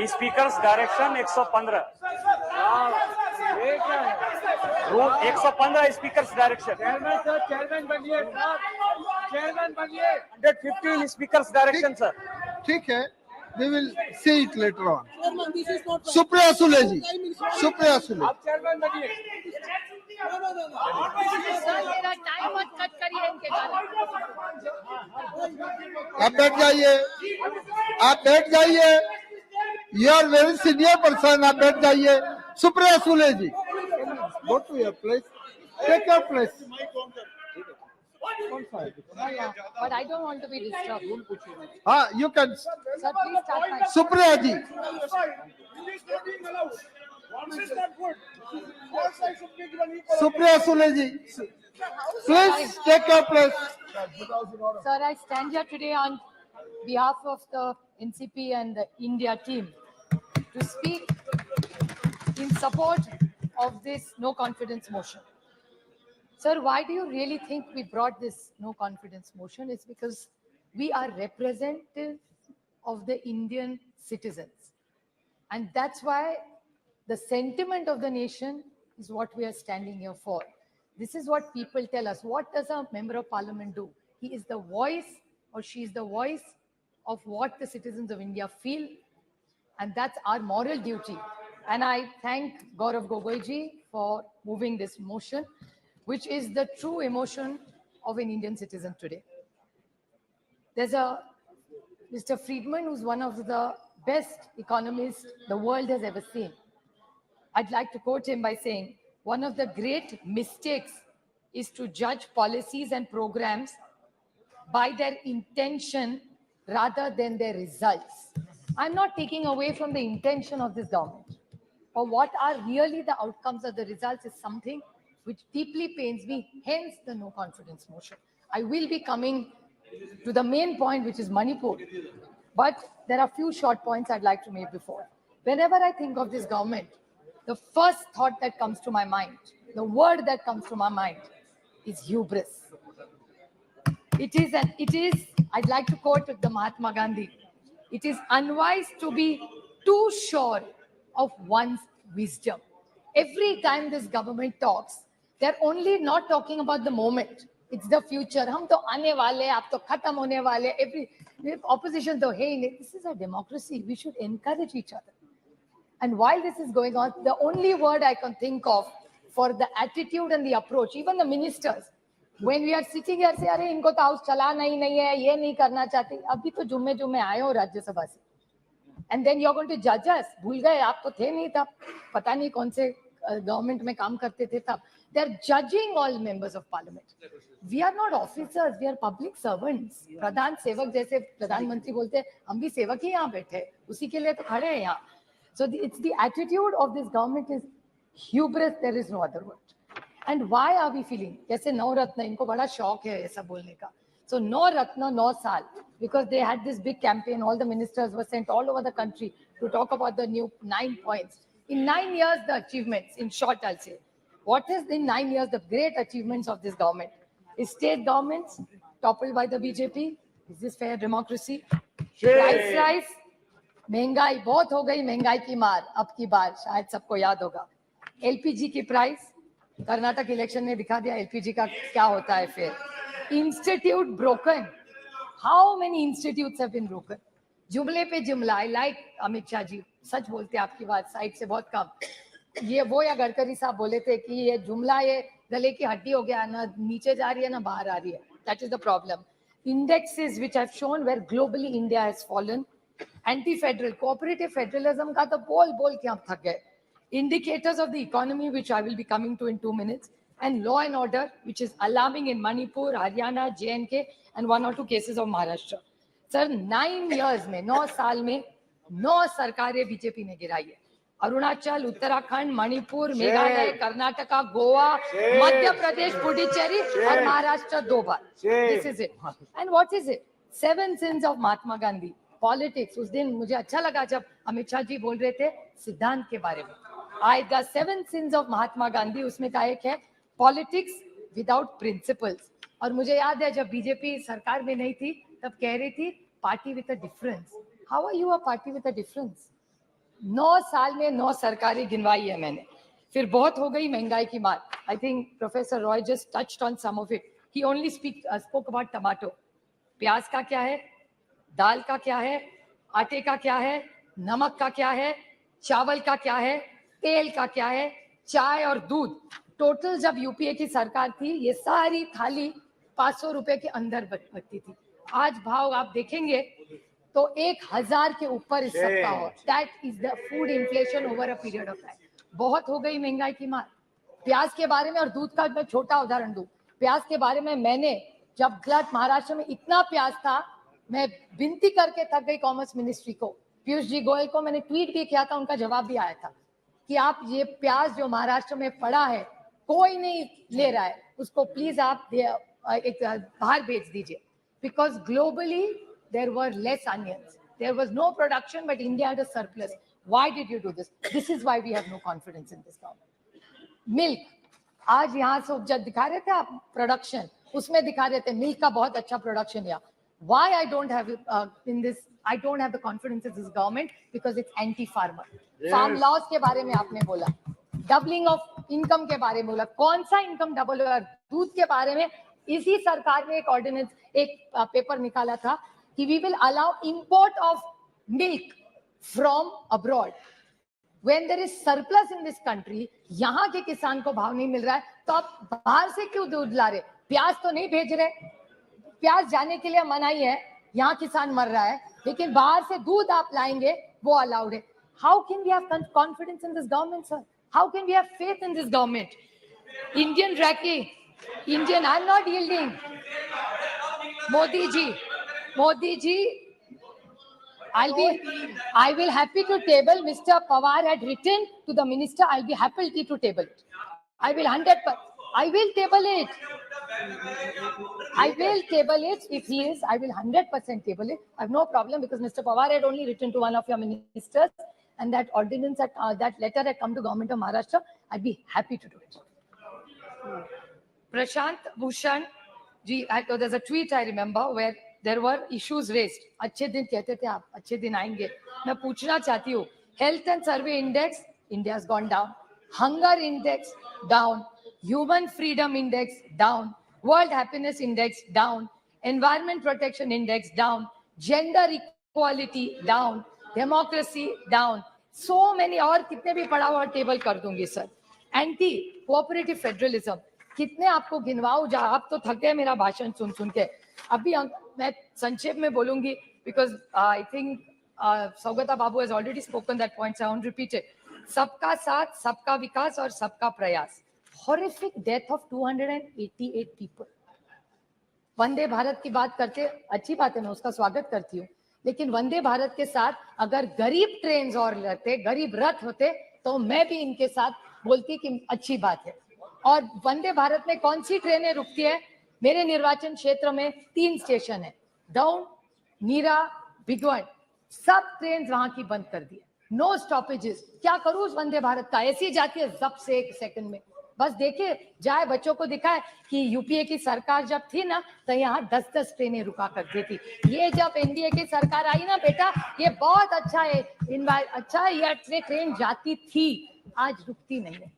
Speaker's direction 115 rule 115 speaker's direction. Chairman बनिए 115 स्पीकर्स डायरेक्शन सर. ठीक है, we will see it later on. Supriya Sule ji. Supriya Sule. Chairman बनिए. मेरा टाइम मत कट करिए इनके कारण. आप बैठ जाइए. आप बैठ जाइए. You are very senior person. आप बैठ जाइए. Supriya Sule ji. Go to your place. Take your place. But I don't want to be disturbed. हाँ, you can. Sir, please start my. Supriya ji. Supriya Sule ji. Please take your place. Sir, I stand here today on behalf of the NCP and the India team to speak in support of this no confidence motion. Sir, why do you really think we brought this no confidence motion? It's because we are representative of the Indian citizens. And that's why the sentiment of the nation is what we are standing here for. This is what people tell us. What does a member of parliament do? He is the voice, or she is the voice of what the citizens of India feel. And that's our moral duty. And I thank Gaurav Gogoiji for moving this motion, which is the true emotion of an Indian citizen today. There's a Mr. Friedman, who's one of the best economists the world has ever seen. I'd like to quote him by saying, one of the great mistakes is to judge policies and programs by their intention rather than their results. I'm not taking away from the intention of this government, but what are really the outcomes of the results is something which deeply pains me, hence the no confidence motion. I will be coming to the main point, which is Manipur, but there are a few short points I'd like to make before. Whenever I think of this government, the first thought that comes to my mind, the word that comes to my mind is hubris. It is, I'd like to quote the Mahatma Gandhi, it is unwise to be too sure of one's wisdom. Every time this government talks, they're only not talking about the moment. It's the future. Hum to aane wale, aap to khatam hone wale. Every opposition to, hey, this is a democracy. We should encourage each other. And while this is going on, the only word I can think of for the attitude and the approach, even the ministers, when we are sitting here, say, "Arey, inko to house chalana hi nahi hai, ye nahi karna chahte." Abhi to jumme aaye ho Rajya Sabha se. And then you're going to judge us. Bhul gaye, aap to the nahi tab. Pata nahi kaun se government mein kaam karte the tab. They're judging all members of parliament. We are not officers, we are public servants. Pradhan sevak jaise Pradhanmantri bolte, hum bhi sevak hi yahan baithe. Usi ke liye to khade hain yahan. So it's the attitude of this government is hubris, there is no other word. And why are we feeling? Jaise no ratna, inko bada shauk hai aisa bolne ka. So no ratna, no saal, because they had this big campaign, all the ministers were sent all over the country to talk about the new 9 points. In 9 years, the achievements, in short I'll say, what is in 9 years the great achievements of this government? Is state governments toppled by the BJP? Is this fair democracy? Price महंगाई बहुत हो गई, महंगाई की मार अब की बार शायद सबको याद होगा। एलपीजी की प्राइस कर्नाटक इलेक्शन ने दिखा दिया एलपीजी का क्या होता है। फिर institute broken, how many institutes have been broken. जुमले पे जुमला, आई लाइक अमित शाह जी, सच बोलते हैं, आपकी बात साइड से बहुत कम। ये वो या गडकरी साहब बोले थे कि ये जुमला ये गले की हड्डी हो गया, ना नीचे जा रही है ना बाहर आ रही है, that is the problem. Indexes which have shown where globally India has fallen. Anti federal cooperative federalism का तो बोल बोल के हम थक गए। Indicators of the economy, which I will be coming to in 2 minutes, and law and order, which is alarming in Manipur, Haryana, J&K, and 1 or 2 cases of Maharashtra. Sir, 9 years में, 9 साल में 9 सरकारें बीजेपी ने गिराई है। अरुणाचल, उत्तराखंड, मणिपुर, मेघालय, कर्नाटका, गोवा, मध्य प्रदेश, पुडुचेरी और महाराष्ट्र 2 बार। This is it. And what is it? 7 sins of Mahatma Gandhi. Politics. उस दिन मुझे अच्छा लगा जब अमित शाह जी बोल रहे थे सिद्धांत के बारे में। The 7 sins of Mahatma Gandhi, उसमें का एक है पॉलिटिक्स विदाउट प्रिंसिपल्स। और मुझे याद है जब बीजेपी सरकार में नहीं थी तब कह रही थी party with a difference. How are you a party with a difference? 9 साल में 9 सरकारें गिनवाई है मैंने। फिर बहुत हो गई महंगाई की मार। I think professor Roy just touched on some of it. He only spoke about tomato. प्याज का क्या है, दाल का क्या है, आटे का क्या है, नमक का क्या है, चावल का क्या है, तेल का क्या है, चाय और दूध। टोटल जब यूपीए की सरकार थी ये सारी थाली 500 रुपए के अंदर बचती थी। आज भाव आप देखेंगे तो 1000 के ऊपर इस सबका हो। That is the food inflation over a period of time. बहुत हो गई महंगाई की मार। प्याज के बारे में और दूध का मैं छोटा उदाहरण दूं। प्याज के बारे में मैंने जब महाराष्ट्र में इतना प्याज था, मैं विनती करके थक गई कॉमर्स मिनिस्ट्री को, पीयूष जी गोयल को मैंने ट्वीट भी किया था, उनका जवाब भी आया था कि आप ये प्याज जो महाराष्ट्र में पड़ा है कोई नहीं ले रहा है, उसको प्लीज आप एक बाहर भेज दीजिए। Because globally there were less onions, there was no production but India had a surplus. Why did you do this? This is why we have no confidence in this government. Milk, आज यहाँ से जब दिखा रहे थे आप production, उसमें दिखा रहे थे मिल्क का बहुत अच्छा प्रोडक्शन है। Why I don't have in this, I don't have the confidence in this government because it's anti-farmer. Farm laws के बारे में आपने बोला, डबलिंग ऑफ इनकम के बारे में बोला, कौन सा इनकम डबल हुआ? दूध के बारे में इसी सरकार ने एक ऑर्डिनेंस, एक पेपर निकाला था कि we will allow import of milk from abroad. When there is surplus in this country, यहाँ के किसान को भाव नहीं मिल रहा है तो आप बाहर से क्यों दूध ला रहे? प्याज तो नहीं भेज रहे, प्याज जाने के लिए मनाही है, यहाँ किसान मर रहा है, लेकिन बाहर से दूध आप लाएंगे वो अलाउड है। How can we have confidence in this government sir? How can we have faith in this government? Indian रैकी, Indian, I am not yielding. Modi ji, I will happy to table. Mr. Pawar had written to the minister. I'll be happy to table it. I will 100%. I will table it. I will table it if he is. I will 100% table it. I have no problem because Mr. Pawar had only written to one of your ministers, and that ordinance, that letter had come to government of Maharashtra. I'd be happy to do it. Prashant Bhushan ji, there's a tweet I remember where there were issues raised. अच्छे दिन कहते थे आप, अच्छे दिन आएंगे। मैं पूछना चाहती हूँ, health and survey index, India has gone down. Hunger index down. Human freedom index down. World happiness index down. Environment protection index down. Gender equality down. Democracy down. So many, और कितने भी पढ़ा हुआ टेबल कर दूंगी sir. Anti cooperative federalism कितने आपको गिनवाऊं? जा आप तो थक गए मेरा भाषण सुन सुन के। अभी मैं संक्षेप में बोलूंगी because I think Saugata Babu has already spoken that point, so I won't repeat it. सबका साथ, सबका विकास और सबका प्रयास। Horrific death of 288 people. Vande Bharat की बात करते, अच्छी बात है, मैं उसका स्वागत करती हूँ, लेकिन वंदे भारत के साथ अगर गरीब ट्रेन और रहते, गरीब रथ होते, तो मैं भी इनके साथ बोलती कि अच्छी बात है। और वंदे भारत में कौन सी ट्रेनें रुकती है? मेरे निर्वाचन क्षेत्र में 3 स्टेशन है, डाउन, नीरा, बिगवन, सब ट्रेन वहां की बंद कर दी है। No stoppages. क्या करूं उस वंदे भारत का? ऐसी जाती है जब से 1 सेकंड में। बस देखिए जाए बच्चों को दिखाए कि यूपीए की सरकार जब थी ना तो यहाँ 10-10 ट्रेनें रुका करती थी। ये जब एनडीए की सरकार आई ना बेटा, ये बहुत अच्छा है, अच्छा है, ये ट्रेन जाती थी, आज रुकती नहीं है।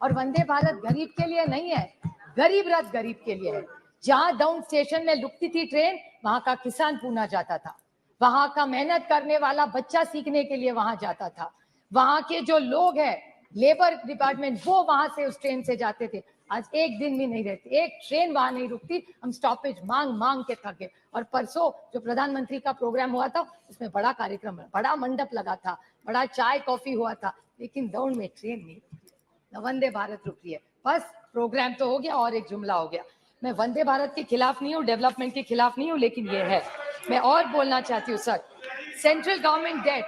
और वंदे भारत गरीब के लिए नहीं है, गरीब रथ गरीब के लिए है। जहां डाउन स्टेशन में रुकती थी ट्रेन, वहां का किसान पूना जाता था, वहां का मेहनत करने वाला बच्चा सीखने के लिए वहां जाता था, वहां के जो लोग हैं लेबर डिपार्टमेंट वो वहां से उस ट्रेन से जाते थे। आज एक दिन भी नहीं रहती, एक ट्रेन वहां नहीं रुकती। हम स्टॉपेज मांग मांग के थके। और परसों जो प्रधानमंत्री का प्रोग्राम हुआ था उसमें बड़ा कार्यक्रम, बड़ा मंडप लगा था, बड़ा चाय कॉफी हुआ था, लेकिन दौड़ में ट्रेन नहीं, वंदे भारत रुक रही है। बस प्रोग्राम तो हो गया और एक जुमला हो गया। मैं वंदे भारत के खिलाफ नहीं हूँ, डेवलपमेंट के खिलाफ नहीं हूँ, लेकिन ये है, मैं और बोलना चाहती हूँ sir, central government debt,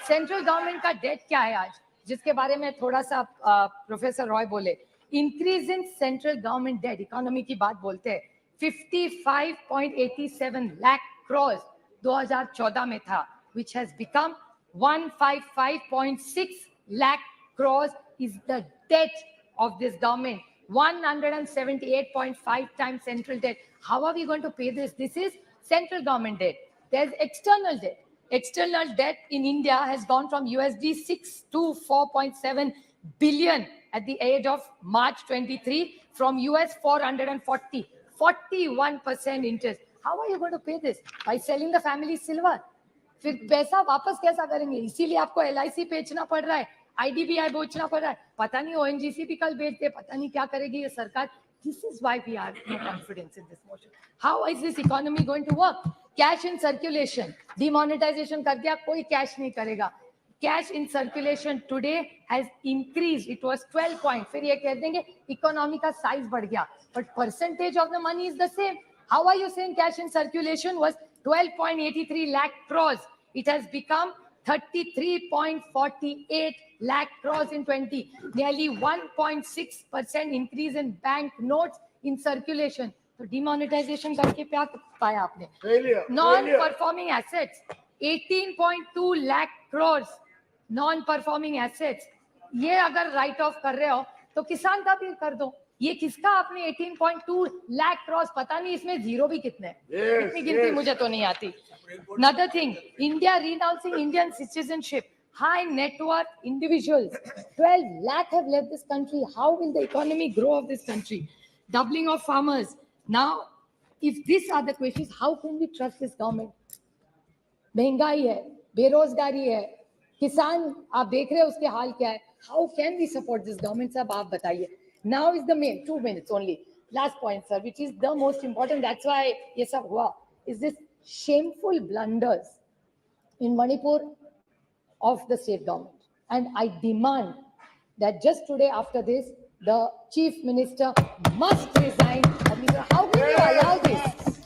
central government का डेट क्या है आज, जिसके बारे में थोड़ा सा प्रोफेसर रॉय बोले। Increase in central government debt, economy की बात बोलते हैं, 55.87 लाख करोड़ 2014 में था, which has become 155.6 lakh crores is the debt of this government. 178.5 times central debt. How are we going to pay this? This is central government debt. There's external debt. External debt in India has gone from USD 6 to 4.7 billion at the age of March 23 from US 440, 41% interest. How are you going to pay this? By selling the family silver. फिर पैसा वापस कैसा करेंगे? इसीलिए आपको LIC बेचना पड़ रहा है, IDBI बेचना पड़ रहा है, पता नहीं ONGC भी कल बेचते, पता नहीं क्या करेगी ये सरकार. This is why we are no confidence in this motion. How is this economy going to work? Cash in circulation, demonetization कर दिया, कोई cash नहीं करेगा. Cash in circulation today has increased. It was 12 point. फिर ये कह देंगे economy का size बढ़ गया, but percentage of the money is the same. How are you saying cash in circulation was 12.83 lakh crores? It has become 33.48 lakh crores in 20. Nearly 1.6% increase in bank notes in circulation. So demonetization करके क्या पाया आपने? Non-performing assets, 18.2 lakh crores. Non-performing assets. ये अगर write off कर रहे हो तो किसान का भी कर दो. ये किसका आपने 18.2 लाख क्रॉस, पता नहीं इसमें जीरो भी कितने, इतनी गिनती मुझे तो नहीं आती. Another thing, India renouncing Indian citizenship, high net worth individuals, 12 lakh have left this country. How will the economy grow of this country? Doubling of farmers. Now, if these are the questions, how can we trust this government? महंगाई है, बेरोजगारी है, किसान आप देख रहे हैं उसके हाल क्या है. How can we support this government? सब आप बताइए. Now is the main 2 minutes only. Last point, sir, which is the most important. That's why ये सब हुआ. Is this shameful blunders in Manipur of the state government? And I demand that just today after this, the chief minister must resign. How can you allow this,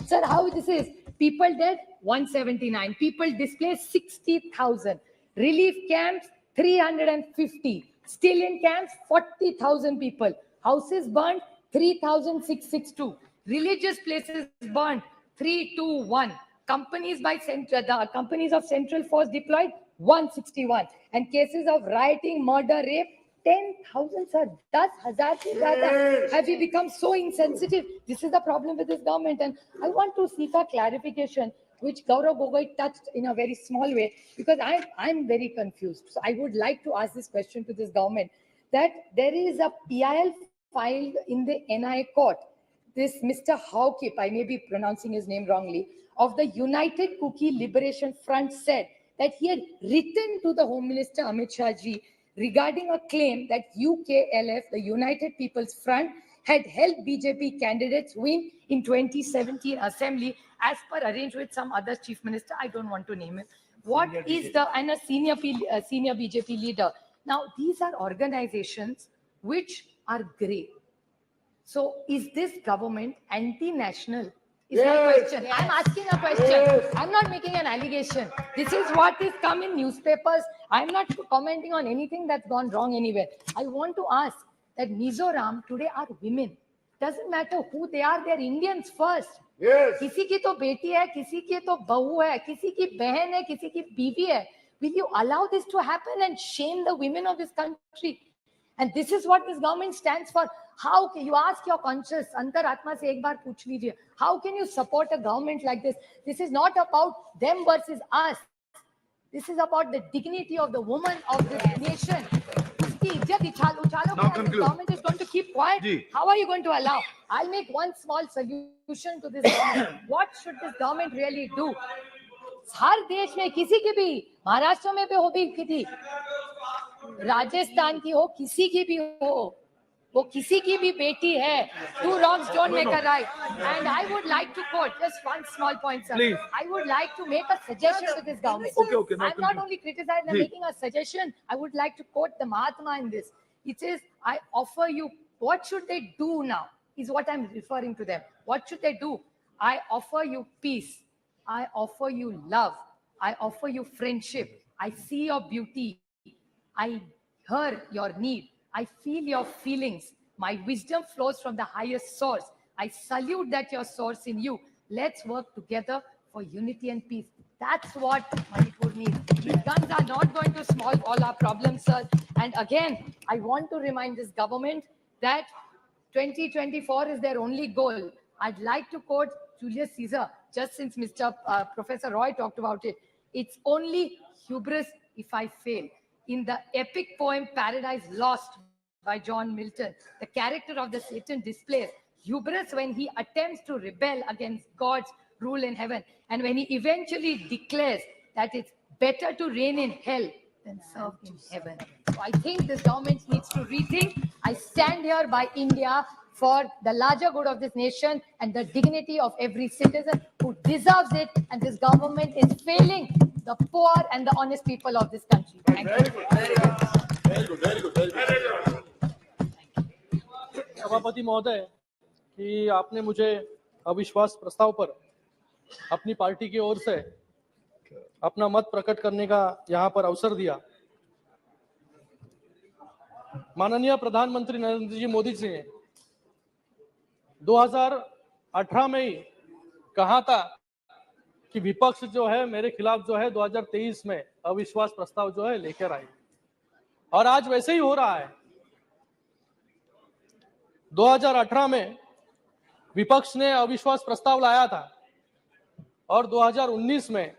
sir? How this is? People dead 179. People displaced 60,000. Relief camps 350. Still in camps 40,000 people. Houses burned 3,662. Religious places burned 321. Companies by the companies of Central Force deployed 161. And cases of rioting, murder, rape 10,000, sir. 10,000 se zyada. Have we become so insensitive? This is the problem with this government. And I want to seek a clarification, which Gaurav Gogoi touched in a very small way, because I'm very confused. So I would like to ask this question to this government, that there is a PIL filed in the NI court. This Mr. Haukip, I may be pronouncing his name wrongly, of the United Kuki Liberation Front said that he had written to the Home Minister Amit Shah ji regarding a claim that UKLF, the United People's Front, had helped BJP candidates win in 2017 assembly as per arranged with some other chief minister. I don't want to name him. What is the, and a senior BJP leader. Now, these are organizations which are grey. So is this government anti-national? Is my question. Yes. I'm asking a question. Yes. I'm not making an allegation. This is what is come in newspapers. I'm not commenting on anything that's gone wrong anywhere. I want to ask that Mizoram today are women. Doesn't matter who they are, they're Indians first. Yes. किसी की तो बेटी है, किसी की तो बहू है, किसी की बहन है, किसी की बीवी है. Will you allow this to happen and shame the women of this country? And this is what this government stands for. How can you ask your conscience, अंतर आत्मा से एक बार पूछ लीजिए, how can you support a government like this? This is not about them versus us. This is about the dignity of the woman of this nation. उसकी इज्जत उछालोगे, the government is going to keep quiet. How are you going to allow? I'll make one small solution to this government. What should this government really do? हर देश में किसी की भी, महाराष्ट्र में भी हो भी थी, राजस्थान की हो, किसी की भी हो, वो किसी की भी बेटी है. Two wrongs don't make a right. And I would like to quote just one small point, sir. Please. I would like to make a suggestion to this government. Okay. I'm not only criticizing, I'm making a suggestion. I would like to quote the Mahatma in this. It says, I offer you, what should they do now? Is what I'm referring to them. What should they do? I offer you peace. I offer you love. I offer you friendship. I see your beauty. I hear your need. I feel your feelings. My wisdom flows from the highest source. I salute that your source in you. Let's work together for unity and peace. That's what Manipur needs. These guns are not going to solve all our problems, sir. And again, I want to remind this government that 2024 is their only goal. I'd like to quote Julius Caesar, just since Professor Roy talked about it. It's only hubris if I fail. In the epic poem Paradise Lost by John Milton, the character of the Satan displays hubris when he attempts to rebel against God's rule in heaven, and when he eventually declares that it's better to reign in hell than serve in heaven. So I think this government needs to rethink. I stand here by India for the larger good of this nation and the dignity of every citizen who deserves it, and this government is failing the poor and the honest people of this country. Thank you. सभापति महोदय, कि आपने मुझे अविश्वास प्रस्ताव पर अपनी party की ओर से अपना मत प्रकट करने का यहाँ पर अवसर दिया। माननीय प्रधानमंत्री नरेंद्र जी मोदी जी ने 2018 में ही कहा था कि विपक्ष जो है मेरे खिलाफ जो है 2023 में अविश्वास प्रस्ताव जो है लेकर आए, और आज वैसे ही हो रहा है। 2018 में विपक्ष ने अविश्वास प्रस्ताव लाया था, और 2019 में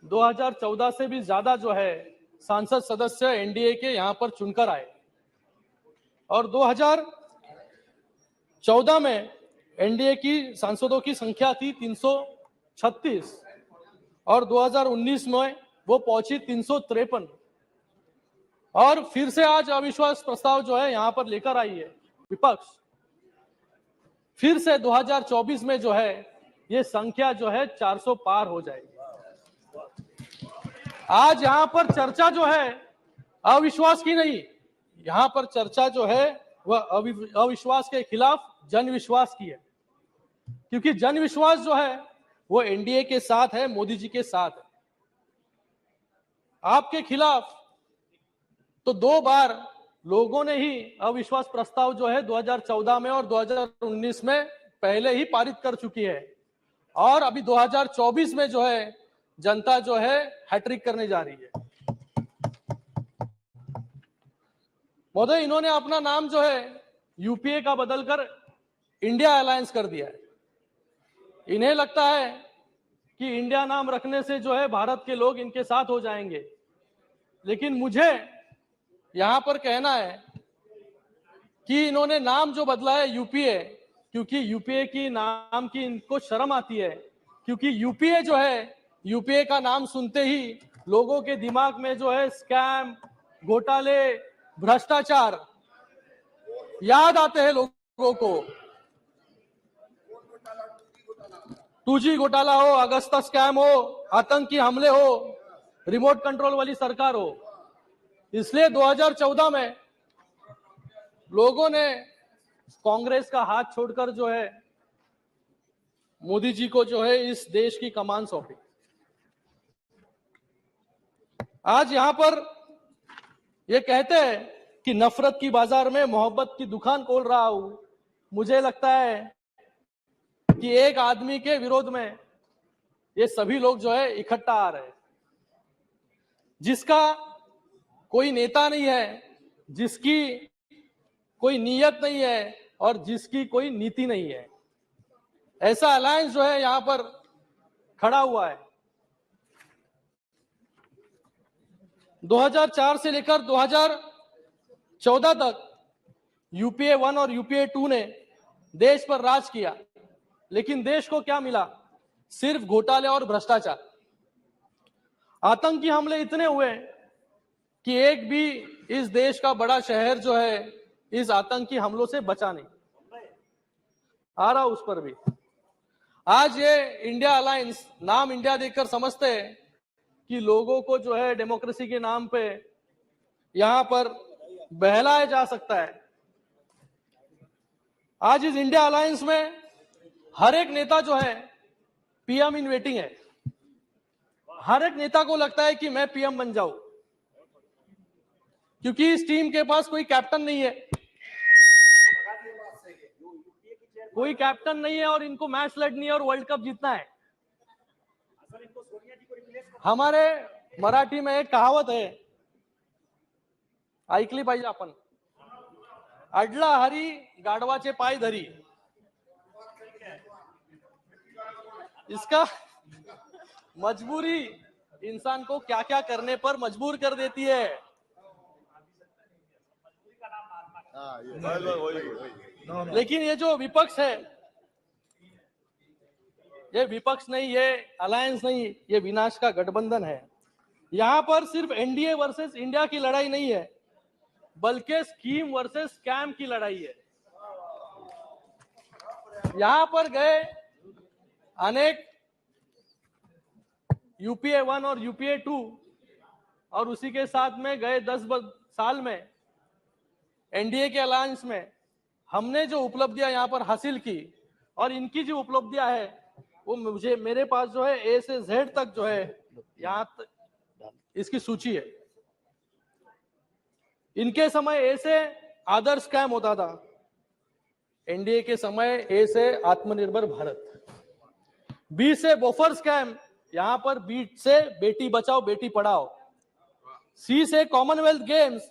2014 से भी ज्यादा जो है सांसद सदस्य एनडीए के यहां पर चुनकर आए, और 2014 में एनडीए की सांसदों की संख्या थी 336, और 2019 में वो पहुंची 353, और फिर से आज अविश्वास प्रस्ताव जो है यहां पर लेकर आई है विपक्ष। फिर से 2024 में जो है ये संख्या जो है 400 पार हो जाएगी। आज यहाँ पर चर्चा जो है अविश्वास की नहीं, यहाँ पर चर्चा जो है वह अविश्वास के खिलाफ जनविश्वास की है, क्योंकि जनविश्वास जो है वो एनडीए के साथ है, मोदी जी के साथ है। आपके खिलाफ तो 2 बार लोगों ने ही अविश्वास प्रस्ताव जो है 2014 में और 2019 में पहले ही पारित कर चुकी है, और अभी 2024 में जो है जनता जो है हैट्रिक करने जा रही है। महोदय, इन्होंने अपना नाम जो है यूपीए का बदलकर इंडिया अलायंस कर दिया है। इन्हें लगता है कि इंडिया नाम रखने से जो है भारत के लोग इनके साथ हो जाएंगे, लेकिन मुझे यहां पर कहना है कि इन्होंने नाम जो बदला है यूपीए, क्योंकि यूपीए की नाम की इनको शर्म आती है, क्योंकि यूपीए जो है, यूपीए का नाम सुनते ही लोगों के दिमाग में जो है स्कैम, घोटाले, भ्रष्टाचार याद आते हैं लोगों को। 2G घोटाला हो, अगस्ता स्कैम हो, आतंकी हमले हो, रिमोट कंट्रोल वाली सरकार हो। इसलिए 2014 में लोगों ने कांग्रेस का हाथ छोड़कर जो है मोदी जी को जो है इस देश की कमान सौंपी। आज यहां पर ये कहते हैं कि नफरत की बाजार में मोहब्बत की दुकान खोल रहा हूं। मुझे लगता है कि एक आदमी के विरोध में ये सभी लोग जो है इकट्ठा आ रहे हैं, जिसका कोई नेता नहीं है, जिसकी कोई नीयत नहीं है और जिसकी कोई नीति नहीं है, ऐसा अलायंस जो है यहां पर खड़ा हुआ है। 2004 से लेकर 2014 तक यूपीए 1 और यूपीए 2 ने देश पर राज किया, लेकिन देश को क्या मिला? सिर्फ घोटाले और भ्रष्टाचार। आतंकी हमले इतने हुए कि एक भी इस देश का बड़ा शहर जो है इस आतंकी हमलों से बचा नहीं। आ रहा उस पर भी। आज ये इंडिया अलायंस, नाम इंडिया देखकर समझते हैं कि लोगों को जो है डेमोक्रेसी के नाम पे यहां पर बहलाया जा सकता है। आज इस इंडिया अलायंस में हर एक नेता जो है पीएम इन वेटिंग है। हर एक नेता को लगता है कि मैं पीएम बन जाऊं, क्योंकि इस टीम के पास कोई कैप्टन नहीं है, कोई कैप्टन नहीं है और इनको मैच लड़नी है और वर्ल्ड कप जीतना है। हमारे मराठी में एक कहावत है, ऐकली पाहिजे आपण, अडला हरी गाढवाचे पाय धरी। इसका मजबूरी इंसान को क्या क्या करने पर मजबूर कर देती है। लेकिन ये जो विपक्ष है, ये विपक्ष नहीं, ये अलायंस नहीं, ये विनाश का गठबंधन है। यहां पर सिर्फ एनडीए वर्सेस इंडिया की लड़ाई नहीं है, बल्कि स्कीम वर्सेस स्कैम की लड़ाई है। यहां पर गए अनेक यूपीए 1 और यूपीए 2 और उसी के साथ में गए 10 साल में एनडीए के अलायंस में हमने जो उपलब्धियां यहां पर हासिल की, और इनकी जो उपलब्धियां है वो मुझे, मेरे पास जो है ए से जेड तक जो है यहां इसकी सूची है। इनके समय ए से आदर्श स्कैम होता था, एनडीए के समय ए से आत्मनिर्भर भारत, बी से बोफर स्कैम, यहां पर बी से बेटी बचाओ बेटी पढ़ाओ, सी से कॉमनवेल्थ गेम्स,